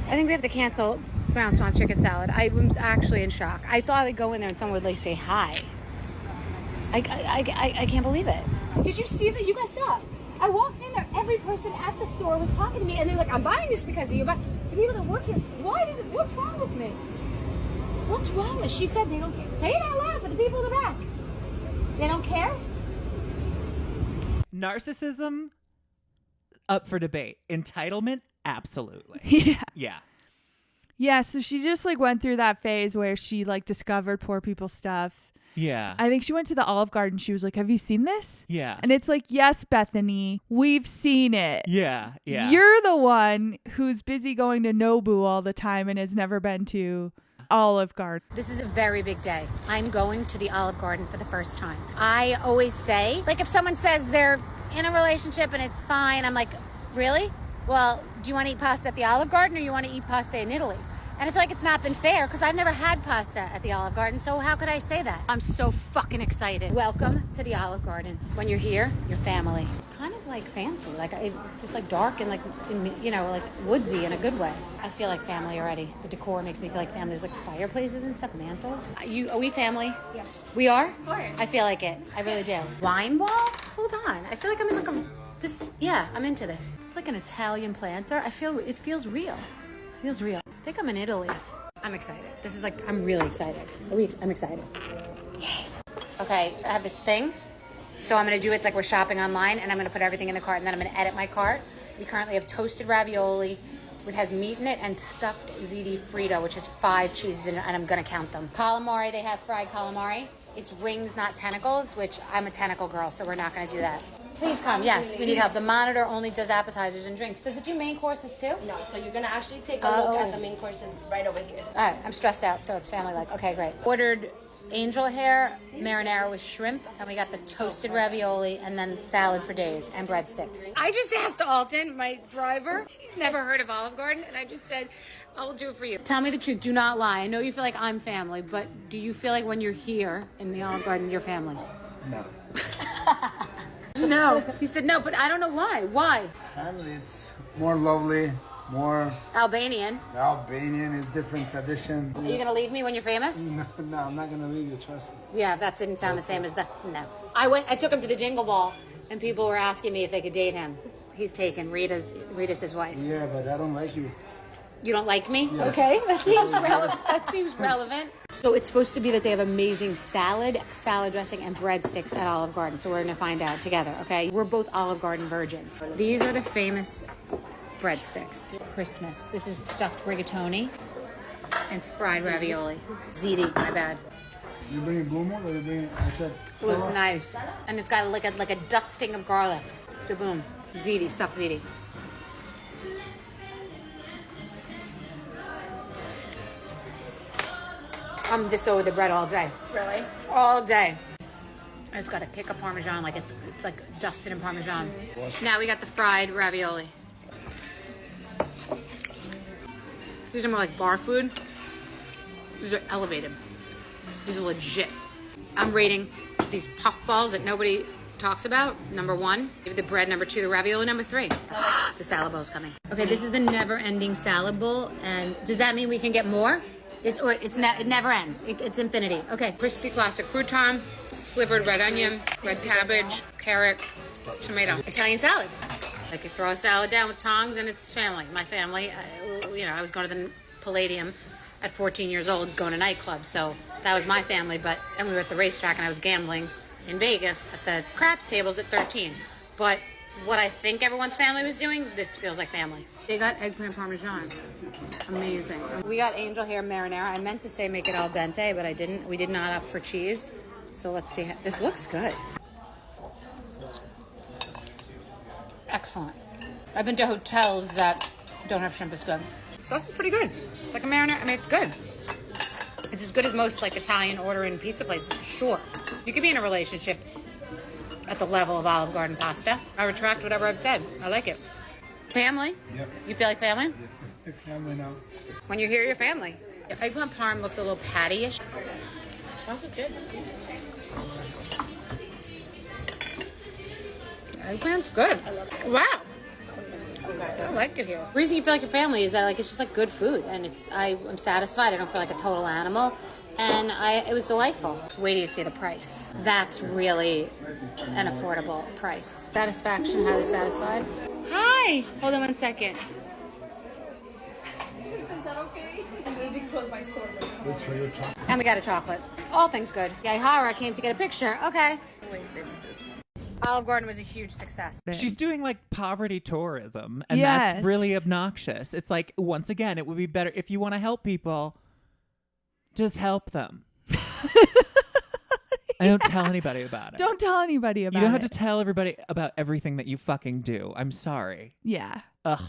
I think we have to cancel Brown Swamp chicken salad. I was actually in shock. I thought I'd go in there and someone would like say hi. I can't believe it. Did you see that? You guys saw it. I walked in there. Every person at the store was talking to me, and they're like, "I'm buying this because of you." But the people that work here, what's wrong with me? What's wrong with? She said they don't care. Say it out loud for the people in the back. They don't care. Narcissism, up for debate. Entitlement, absolutely. Yeah. Yeah. Yeah, so she just like went through that phase where she like discovered poor people's stuff. Yeah. I think she went to the Olive Garden. She was like, have you seen this? Yeah. And it's like, yes, Bethenny, we've seen it. Yeah. Yeah. You're the one who's busy going to Nobu all the time and has never been to Olive Garden. This is a very big day. I'm going to the Olive Garden for the first time. I always say, like if someone says they're in a relationship and it's fine, I'm like, really? Well, do you want to eat pasta at the Olive Garden or you want to eat pasta in Italy? And I feel like it's not been fair because I've never had pasta at the Olive Garden, so how could I say that? I'm so fucking excited. Welcome to the Olive Garden. When you're here, you're family. It's kind of like fancy, like it's just like dark and like, you know, like woodsy in a good way. I feel like family already. The decor makes me feel like family. There's like fireplaces and stuff, mantles. Are we family? Yeah. We are? Of course. I feel like it. I really do. Wine ball? Hold on. I feel like I'm in like I'm into this. It's like an Italian planter. It feels real. It feels real. I think I'm in Italy. I'm excited. This is like, I'm really excited. I'm excited. Yay. Okay, I have this thing. So I'm gonna do it's like we're shopping online and I'm gonna put everything in the cart and then I'm gonna edit my cart. We currently have toasted ravioli, which has meat in it, and stuffed ziti fritto, which has 5 cheeses in it, and I'm gonna count them. Calamari, they have fried calamari. It's wings, not tentacles, which I'm a tentacle girl, so we're not gonna do that. Please come, yes, we need help. The monitor only does appetizers and drinks. Does it do main courses too? No, so you're gonna actually take a look at the main courses right over here. All right, I'm stressed out, so it's family-like. Okay, great. Ordered angel hair, marinara with shrimp, and we got the toasted ravioli, and then salad for days, and breadsticks. I just asked Alton, my driver. He's never heard of Olive Garden, and I just said, I'll do it for you. Tell me the truth, do not lie. I know you feel like I'm family, but do you feel like when you're here in the Olive Garden, you're family? No. No. He said no, but I don't know why. Why? Family, it's more lovely, more Albanian. Albanian is different tradition. Are you going to leave me when you're famous? No, I'm not going to leave you, trust me. Yeah, that didn't sound the same as the, no. I took him to the Jingle Ball, and people were asking me if they could date him. He's taken. Rita's his wife. Yeah, but I don't like you. You don't like me? Yeah. Okay, that seems relevant. That seems relevant. So it's supposed to be that they have amazing salad dressing, and breadsticks at Olive Garden. So we're gonna find out together, okay? We're both Olive Garden virgins. These are the famous breadsticks. Christmas. This is stuffed rigatoni and fried ravioli. Ziti, my bad. You bring gumo or you bring, I said, It was nice. And it's got like a dusting of garlic. Boom. Ziti, stuffed ziti. I'm this over the bread all day. Really? All day. And it's got a kick of Parmesan, like it's like dusted in Parmesan. Now we got the fried ravioli. These are more like bar food. These are elevated. These are legit. I'm rating these puff balls that nobody talks about. Number 1, the bread. Number 2, the ravioli. Number 3, the salad bowl's coming. Okay, this is the never-ending salad bowl, and does that mean we can get more? It never ends. It's infinity. Okay, crispy classic crouton, slivered red onion, red cabbage, carrot, tomato, Italian salad. I could throw a salad down with tongs, and it's family. My family. I was going to the Palladium at 14 years old, going to nightclubs, so that was my family. But then we were at the racetrack, and I was gambling in Vegas at the craps tables at 13. But what I think everyone's family was doing, this feels like family. They got eggplant parmesan. Amazing. We got angel hair marinara. I meant to say make it al dente, but I didn't. We did not opt for cheese. So let's see. This looks good. Excellent. I've been to hotels that don't have shrimp as good. The sauce is pretty good. It's like a marinara. I mean, it's good. It's as good as most like Italian ordering pizza places. Sure. You could be in a relationship at the level of Olive Garden pasta. I retract whatever I've said. I like it. Family? Yep. You feel like family? Yeah, family now. When you're here, you're family. The eggplant parm looks a little patty-ish. This is good. Eggplant's good. Wow. I like it here. The reason you feel like your family is that like it's just like good food, and I'm satisfied. I don't feel like a total animal, and it was delightful. Wait till you see the price. That's really an affordable price. Satisfaction, highly satisfied. Hi. Hold on one second. Is that okay? I'm going to close my store. This for your chocolate. And we got a chocolate. All things good. Yaihara came to get a picture. Okay. Olive Garden was a huge success. She's doing like poverty tourism, and Yes. that's really obnoxious. It's like, once again, it would be better if you want to help people, just help them. I don't tell anybody about it. Don't tell anybody about it. You don't have to tell everybody about everything that you fucking do. I'm sorry. Yeah. Ugh.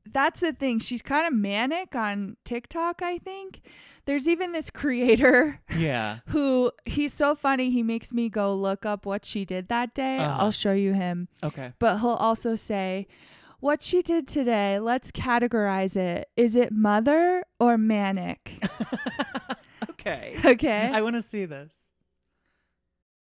That's the thing. She's kind of manic on TikTok, I think. There's even this creator Yeah. who he's so funny. He makes me go look up what she did that day. I'll show you him. Okay. But he'll also say, what she did today, let's categorize it. Is it mother or manic? Okay. Okay. I want to see this.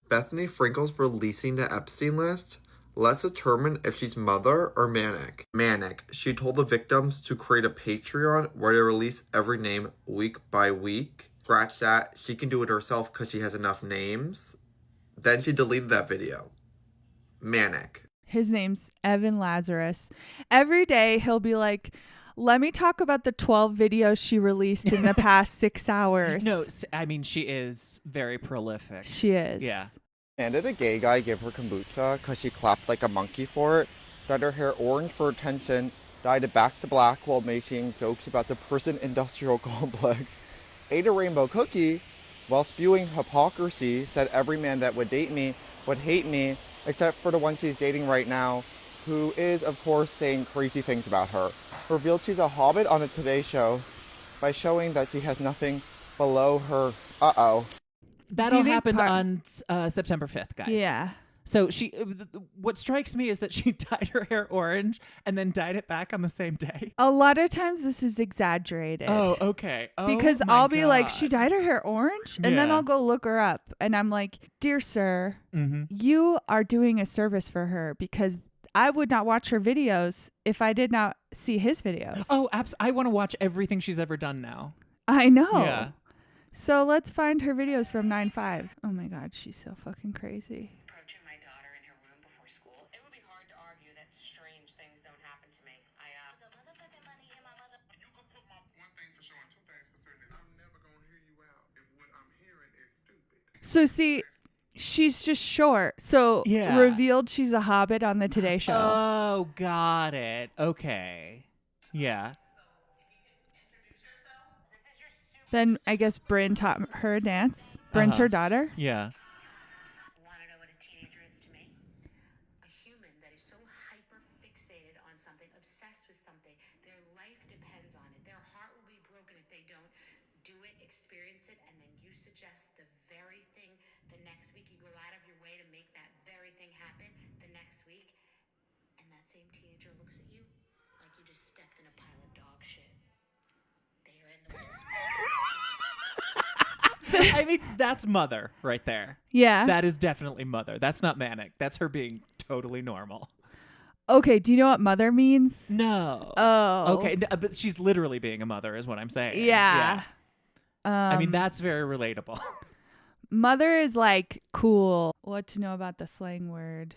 Bethenny Frankel's releasing the Epstein list. Let's determine if she's mother or manic. Manic. She told the victims to create a Patreon where they release every name week by week. Scratch that. She can do it herself because she has enough names. Then she deleted that video. Manic. His name's Evan Lazarus. Every day he'll be like, let me talk about the 12 videos she released in the past 6 hours. No, I mean, she is very prolific. She is. Yeah. And did a gay guy give her kombucha because she clapped like a monkey for it, dyed her hair orange for attention, dyed it back to black while making jokes about the prison industrial complex, ate a rainbow cookie while spewing hypocrisy, said every man that would date me would hate me, except for the one she's dating right now, who is, of course, saying crazy things about her. Revealed she's a hobbit on the Today Show by showing that she has nothing below her. That all happened on September 5th, guys. Yeah. So what strikes me is that she dyed her hair orange and then dyed it back on the same day. A lot of times this is exaggerated. Oh, okay. Oh, because my I'll be like, God. she dyed her hair orange? And then Yeah. I'll go look her up. And I'm like, dear sir, you are doing a service for her because I would not watch her videos if I did not see his videos. Oh, I want to watch everything she's ever done now. I know. Yeah. So let's find her videos from 9/5. Oh my God, she's so fucking crazy. Approaching my daughter in her room before school, it would be hard to argue that strange things don't happen to me. You could put my one thing for sure and two things for certain is I'm never gonna hear you out if what I'm hearing is stupid. So see, she's just short. So Yeah. revealed she's a hobbit on the Today Show. Oh, got it. Okay. Yeah. Then I guess Bryn taught her a dance. Bryn's her daughter. Yeah. Want to know what a teenager is to me? A human that is so hyper fixated on something, obsessed with something, their life depends on it. Their heart will be broken if they don't do it, experience it, and then you suggest the very thing the next week. You go out of your way to make that very thing happen the next week, and that same teenager looks at you like you just stepped in a pile of dog shit. They are in the woods. I mean, that's mother right there. Yeah. That is definitely mother. That's not manic. That's her being totally normal. Okay, do you know what mother means? No. Oh. Okay, but she's literally being a mother is what I'm saying. Yeah. I mean, that's very relatable. Mother is like cool. What to know about the slang word?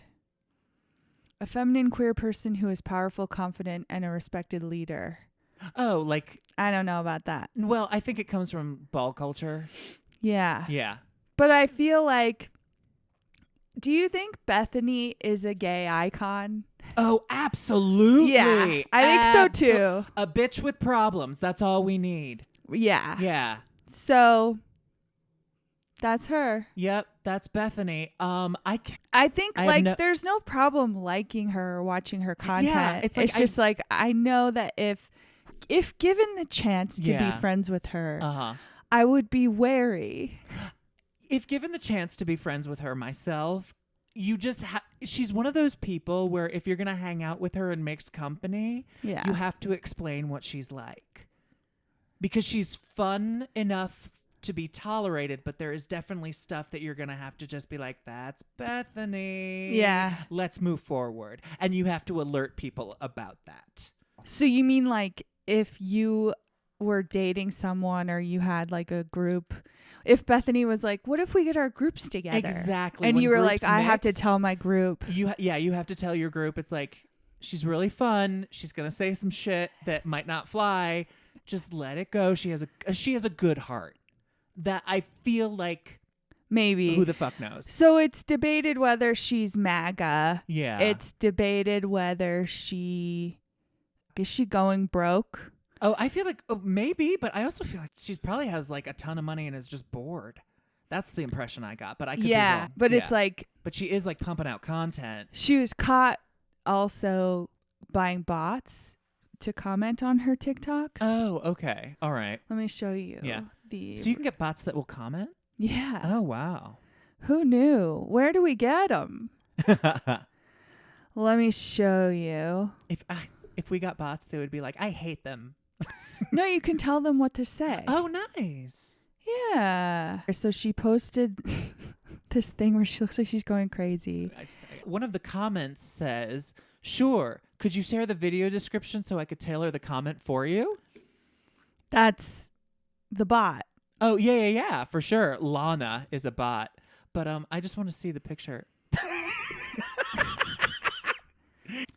A feminine queer person who is powerful, confident, and a respected leader. Oh, like... I don't know about that. Well, I think it comes from ball culture. Yeah. Yeah. But I feel like... Do you think Bethenny is a gay icon? Oh, absolutely. Yeah, I think so too. A bitch with problems. That's all we need. Yeah. Yeah. So... That's her. Yep, that's Bethenny. I think there's no problem liking her or watching her content. Yeah, it's just like I know that if given the chance to be friends with her, I would be wary. If given the chance to be friends with her myself, you just she's one of those people where if you're gonna hang out with her in mixed company, you have to explain what she's like, because she's fun enough to be tolerated, but there is definitely stuff that you're gonna have to just be like, that's Bethenny. Yeah. Let's move forward. And you have to alert people about that. So you mean like if you were dating someone or you had like a group, if Bethenny was like, what if we get our groups together? Exactly. And When you were groups like, I have to mix, tell my group. You have to tell your group. It's like, she's really fun. She's gonna say some shit that might not fly. Just let it go. She has a good heart. That I feel like maybe who the fuck knows. So it's debated whether she's MAGA. Yeah. It's debated whether is she going broke? Oh, I feel like maybe, but I also feel like she probably has like a ton of money and is just bored. That's the impression I got, but I could be wrong. But it's like, but she is like pumping out content. She was caught also buying bots to comment on her TikToks. Oh, okay. All right. Let me show you. Yeah. So you can get bots that will comment? Yeah. Oh, wow. Who knew? Where do we get them? Let me show you. If we got bots, they would be like, I hate them. No, you can tell them what to say. Oh, nice. Yeah. So she posted this thing where she looks like she's going crazy. One of the comments says, sure, could you share the video description so I could tailor the comment for you? That's the bot. Oh, yeah, for sure. Lana is a bot. But I just want to see the picture.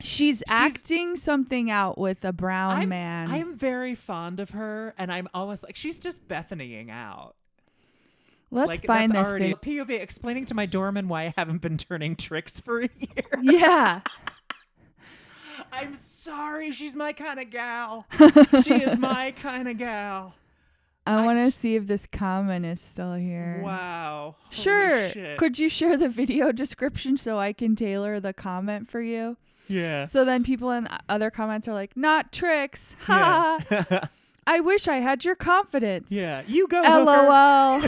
She's acting something out with a brown man. I'm very fond of her, and I'm always like, she's just Bethanying out. Let's find this already POV explaining to my doorman why I haven't been turning tricks for a year. Yeah. I'm sorry, she's my kind of gal. She is my kind of gal. I want to see if this comment is still here. Wow. Sure. Holy shit. Could you share the video description so I can tailor the comment for you? Yeah. So then people in other comments are like, not tricks. Ha. Yeah. I wish I had your confidence. Yeah. You go, LOL.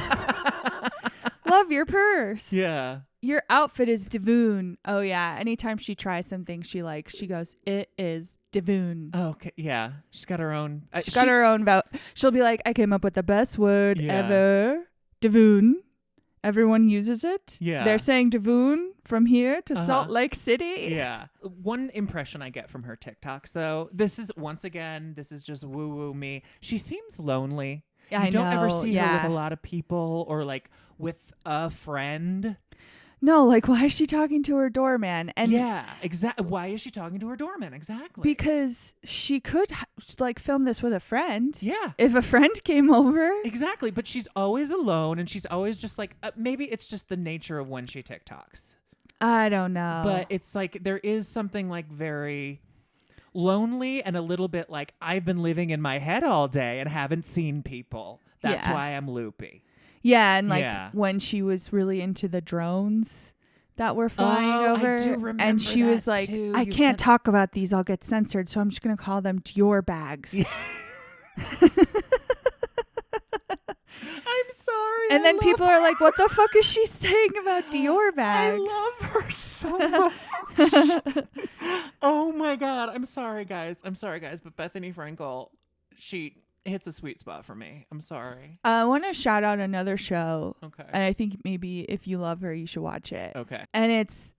Love your purse. Yeah. Your outfit is Devoon. Oh, yeah. Anytime she tries something she likes, she goes, it is Devoon. Oh, okay. Yeah. She's got her own. She's got her own She'll be like, I came up with the best word ever. Devoon. Everyone uses it. Yeah. They're saying Devoon from here to Salt Lake City. Yeah. One impression I get from her TikToks, though, this is just woo-woo me. She seems lonely. You don't ever see her with a lot of people or like with a friend. No, like, why is she talking to her doorman? And yeah, exactly. Why is she talking to her doorman? Exactly. Because she could like film this with a friend. Yeah. If a friend came over. Exactly. But she's always alone, and she's always just like, maybe it's just the nature of when she TikToks. I don't know. But it's like there is something like very lonely and a little bit like, I've been living in my head all day and haven't seen people. That's why I'm loopy. Yeah, and like when she was really into the drones that were flying over, I do remember and she was like, too. I can't talk about these, I'll get censored, so I'm just going to call them Dior bags. I'm sorry. And then people are like, what the fuck is she saying about Dior bags? I love her so much. Oh my God. I'm sorry, guys. But Bethenny Frankel, hits a sweet spot for me. I'm sorry. I want to shout out another show. Okay. And I think maybe if you love her, you should watch it. Okay. And it's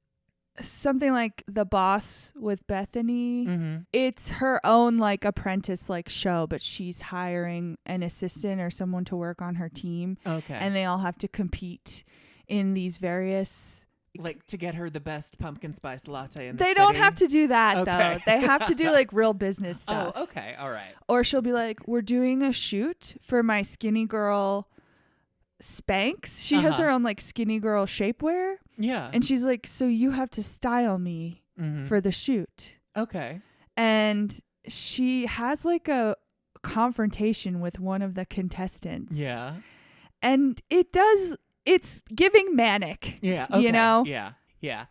something like The Boss with Bethenny. Mm-hmm. It's her own like apprentice like show, but she's hiring an assistant or someone to work on her team. Okay. And they all have to compete in these various, like, to get her the best pumpkin spice latte in the they city. don't have to do that Okay. though. They have to do like real business stuff. Oh, okay. All right. Or she'll be like, we're doing a shoot for my Skinny Girl Spanx. She has Uh-huh. her own like Skinny Girl shapewear. Yeah. And she's like, so you have to style me Mhm. for the shoot. Okay. And she has like a confrontation with one of the contestants. Yeah. And it's giving manic. Yeah. Okay. You know? Yeah. Yeah.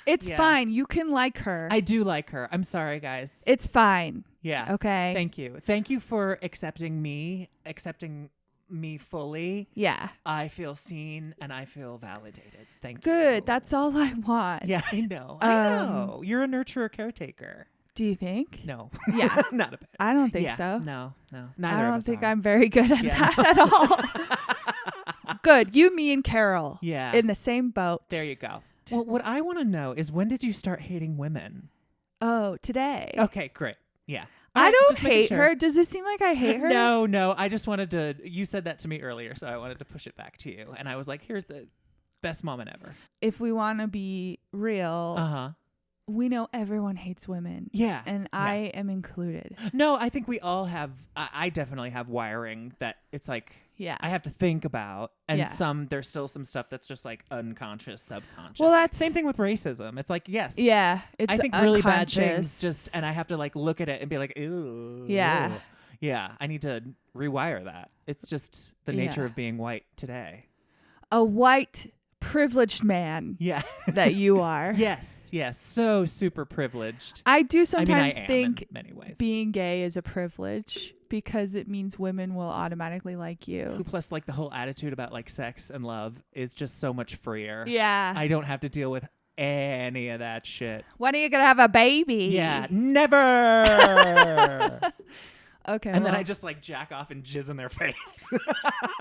It's Yeah. fine. You can like her. I do like her. I'm sorry, guys. It's fine. Yeah. Okay. Thank you. Thank you for accepting me fully. Yeah. I feel seen and I feel validated. Thank you. Good. That's all I want. Yeah, I know. I know. You're a nurturer caretaker. Do you think? No. Yeah. Not a bit. I don't think Yeah. so. No. Neither I of don't us think are. I'm very good at Yeah. that at all. Good. You, me, and Carol. Yeah. In the same boat. There you go. Well, what I want to know is, when did you start hating women? Oh, today. Okay, great. Yeah. I Alright, don't just making hate sure. her. Does it seem like I hate her? No. I just wanted to. You said that to me earlier, so I wanted to push it back to you. And I was like, here's the best moment ever. If we want to be real, we know everyone hates women. Yeah. And I am included. No, I think we all have. I definitely have wiring that it's like. Yeah. I have to think about, and Yeah. there's still some stuff that's just like unconscious, subconscious. Well, that's same thing with racism. It's like, yes, Yeah, it's I think really bad unconscious. things and I have to like look at it and be like, ew. Yeah. ew. Yeah. I need to rewire that. It's just the nature Yeah. of being white today. A white privileged man. Yeah. That you are. Yes. So super privileged. I do I sometimes am think in many ways. being gay is a privilege because it means women will automatically like you. Plus, like, the whole attitude about like sex and love is just so much freer. Yeah. I don't have to deal with any of that shit. When are you going to have a baby? Yeah, never. Okay. And then well. I just like jack off and jizz in their face.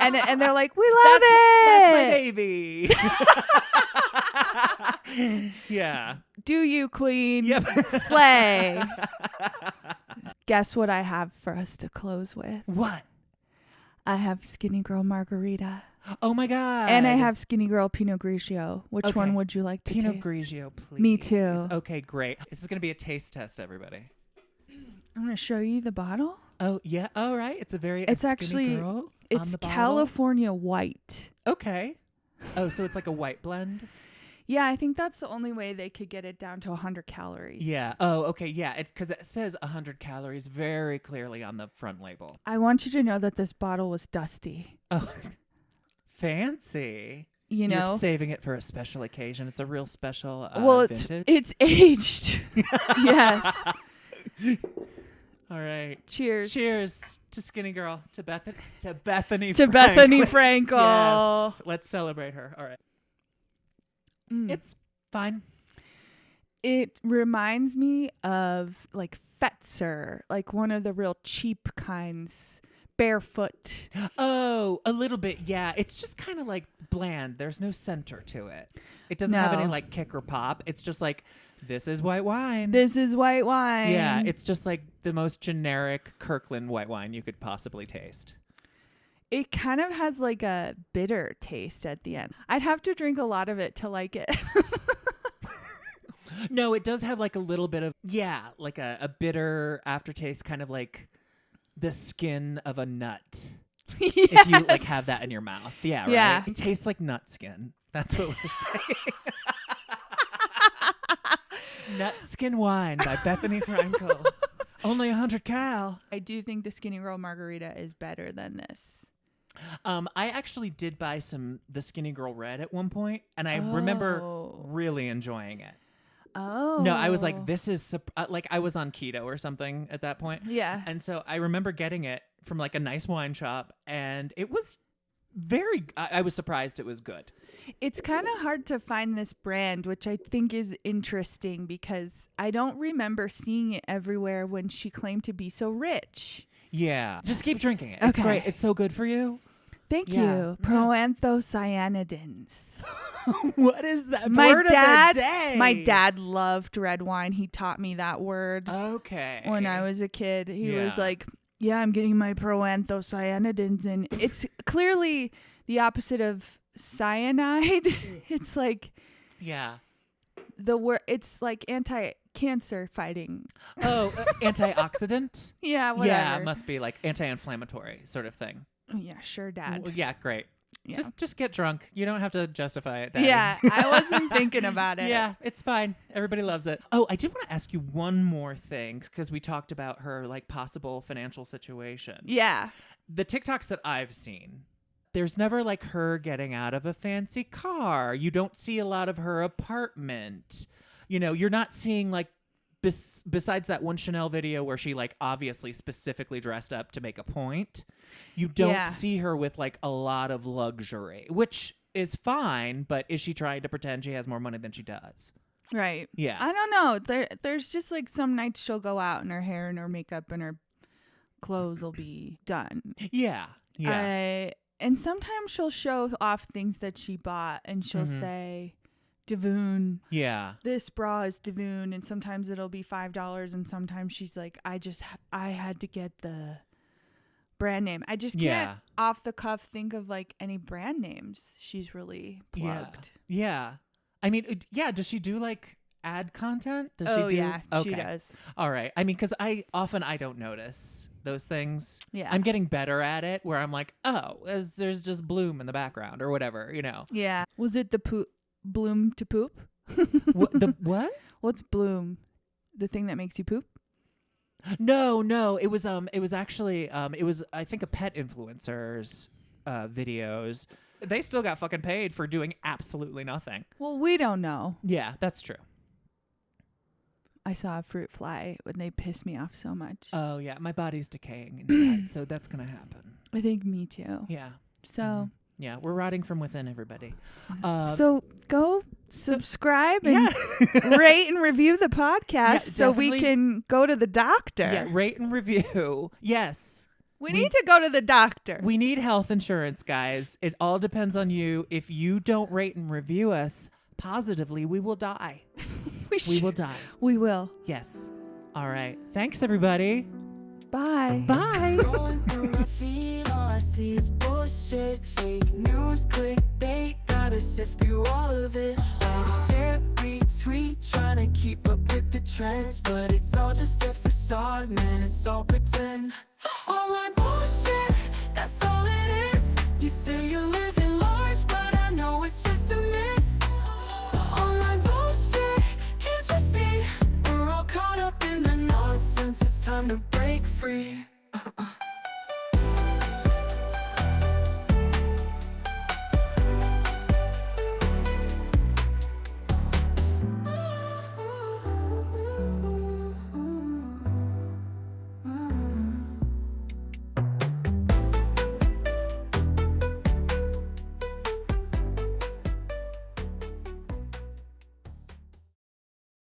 and they're like, we love it. That's my baby. Yeah. Do you, queen? Yep. Slay. Guess what I have for us to close with? What? I have Skinny Girl Margarita. Oh my God. And I have Skinny Girl Pinot Grigio. Which one would you like to Pinot taste? Grigio, please. Me too. Okay, great. This is going to be a taste test, everybody. I'm going to show you the bottle. Oh, yeah. All right. It's a very It's skinny actually, girl on it's the bottle. California white. Okay. Oh, so it's like a white blend? Yeah, I think that's the only way they could get it down to 100 calories. Yeah. Oh, okay. Yeah. Because it says 100 calories very clearly on the front label. I want you to know that this bottle was dusty. Oh, fancy. You know? You're saving it for a special occasion. It's a real special Well, vintage. it's aged. Yes. All right. Cheers. Cheers to Skinny Girl, to Bethenny To Bethenny Frankel. Yes. Let's celebrate her. All right. Mm. It's fine. It reminds me of like Fetzer, like one of the real cheap kinds, barefoot. Oh, a little bit. Yeah. It's just kind of like bland. There's no center to it. It doesn't have any No. like kick or pop. It's just like, this is white wine. This is white wine. Yeah. It's just like the most generic Kirkland white wine you could possibly taste. It kind of has like a bitter taste at the end. I'd have to drink a lot of it to like it. No, it does have like a little bit of, like a bitter aftertaste, kind of like the skin of a nut. Yes. If you like have that in your mouth. Yeah, right? Yeah. It tastes like nut skin. That's what we're saying. Nut skin wine by Bethenny Frankel. Only 100 cal. I do think the Skinny Girl Margarita is better than this. I actually did buy the Skinny Girl Red at one point, and I remember really enjoying it. Oh. No, I was like, this is like I was on keto or something at that point. Yeah. And so I remember getting it from like a nice wine shop, and it was I was surprised it was good. It's kind of hard to find this brand, which I think is interesting because I don't remember seeing it everywhere when she claimed to be so rich. Yeah. Just keep drinking it. It's great. It's so good for you. Thank you. Proanthocyanidins. What is that My word dad, of the day? My dad loved red wine. He taught me that word. Okay. When I was a kid, he was like, yeah, I'm getting my proanthocyanidins. And it's clearly the opposite of cyanide. It's like, the word, it's like anti-cancer fighting. Oh, antioxidant? Yeah, whatever. Yeah, it must be like anti-inflammatory sort of thing. Yeah, sure, Dad. Well, yeah, great. Yeah. Just get drunk. You don't have to justify it, Daddy. Yeah, I wasn't thinking about it. Yeah, it's fine. Everybody loves it. Oh, I did want to ask you one more thing because we talked about her like possible financial situation. Yeah. The TikToks that I've seen, there's never like her getting out of a fancy car. You don't see a lot of her apartment. You know, you're not seeing like besides that one Chanel video where she like obviously specifically dressed up to make a point, you don't see her with like a lot of luxury, which is fine, but is she trying to pretend she has more money than she does? Right. Yeah. I don't know. There's just like some nights she'll go out and her hair and her makeup and her clothes will be done. Yeah. Yeah. And sometimes she'll show off things that she bought and she'll say, Davoon. Yeah. This bra is Davoon, and sometimes it'll be $5, and sometimes she's like, I had to get the brand name. I just can't off the cuff think of like any brand names she's really plugged. Yeah. I mean, does she do like ad content? Does she do? Yeah, okay. she does. All right. I mean, because I don't notice those things. Yeah. I'm getting better at it where I'm like, oh, there's just Bloom in the background or whatever, you know. Yeah. Was it the Bloom to poop? What? What's Bloom? The thing that makes you poop? No. It was actually I think a pet influencer's videos. They still got fucking paid for doing absolutely nothing. Well, we don't know. Yeah, that's true. I saw a fruit fly when they pissed me off so much. Oh yeah, my body's decaying inside, so that's gonna happen. I think me too. Yeah. So. Yeah, we're rotting from within, everybody. So go subscribe and rate and review the podcast so we can go to the doctor. Yeah, rate and review. Yes. We need to go to the doctor. We need health insurance, guys. It all depends on you. If you don't rate and review us positively, we will die. We will die. We will. Yes. All right. Thanks, everybody. Bye. Bye. Scrolling through my feed, all I see is bullshit, fake news, clickbait. Gotta sift through all of it. Like share, retweet, trying to keep up with the trends, but it's all just a facade, man. It's all pretend. Online bullshit, that's all it is. You say you're living large, but I know it's just a myth. Online bullshit, can't you see? We're all caught up in the nonsense. It's time to break free.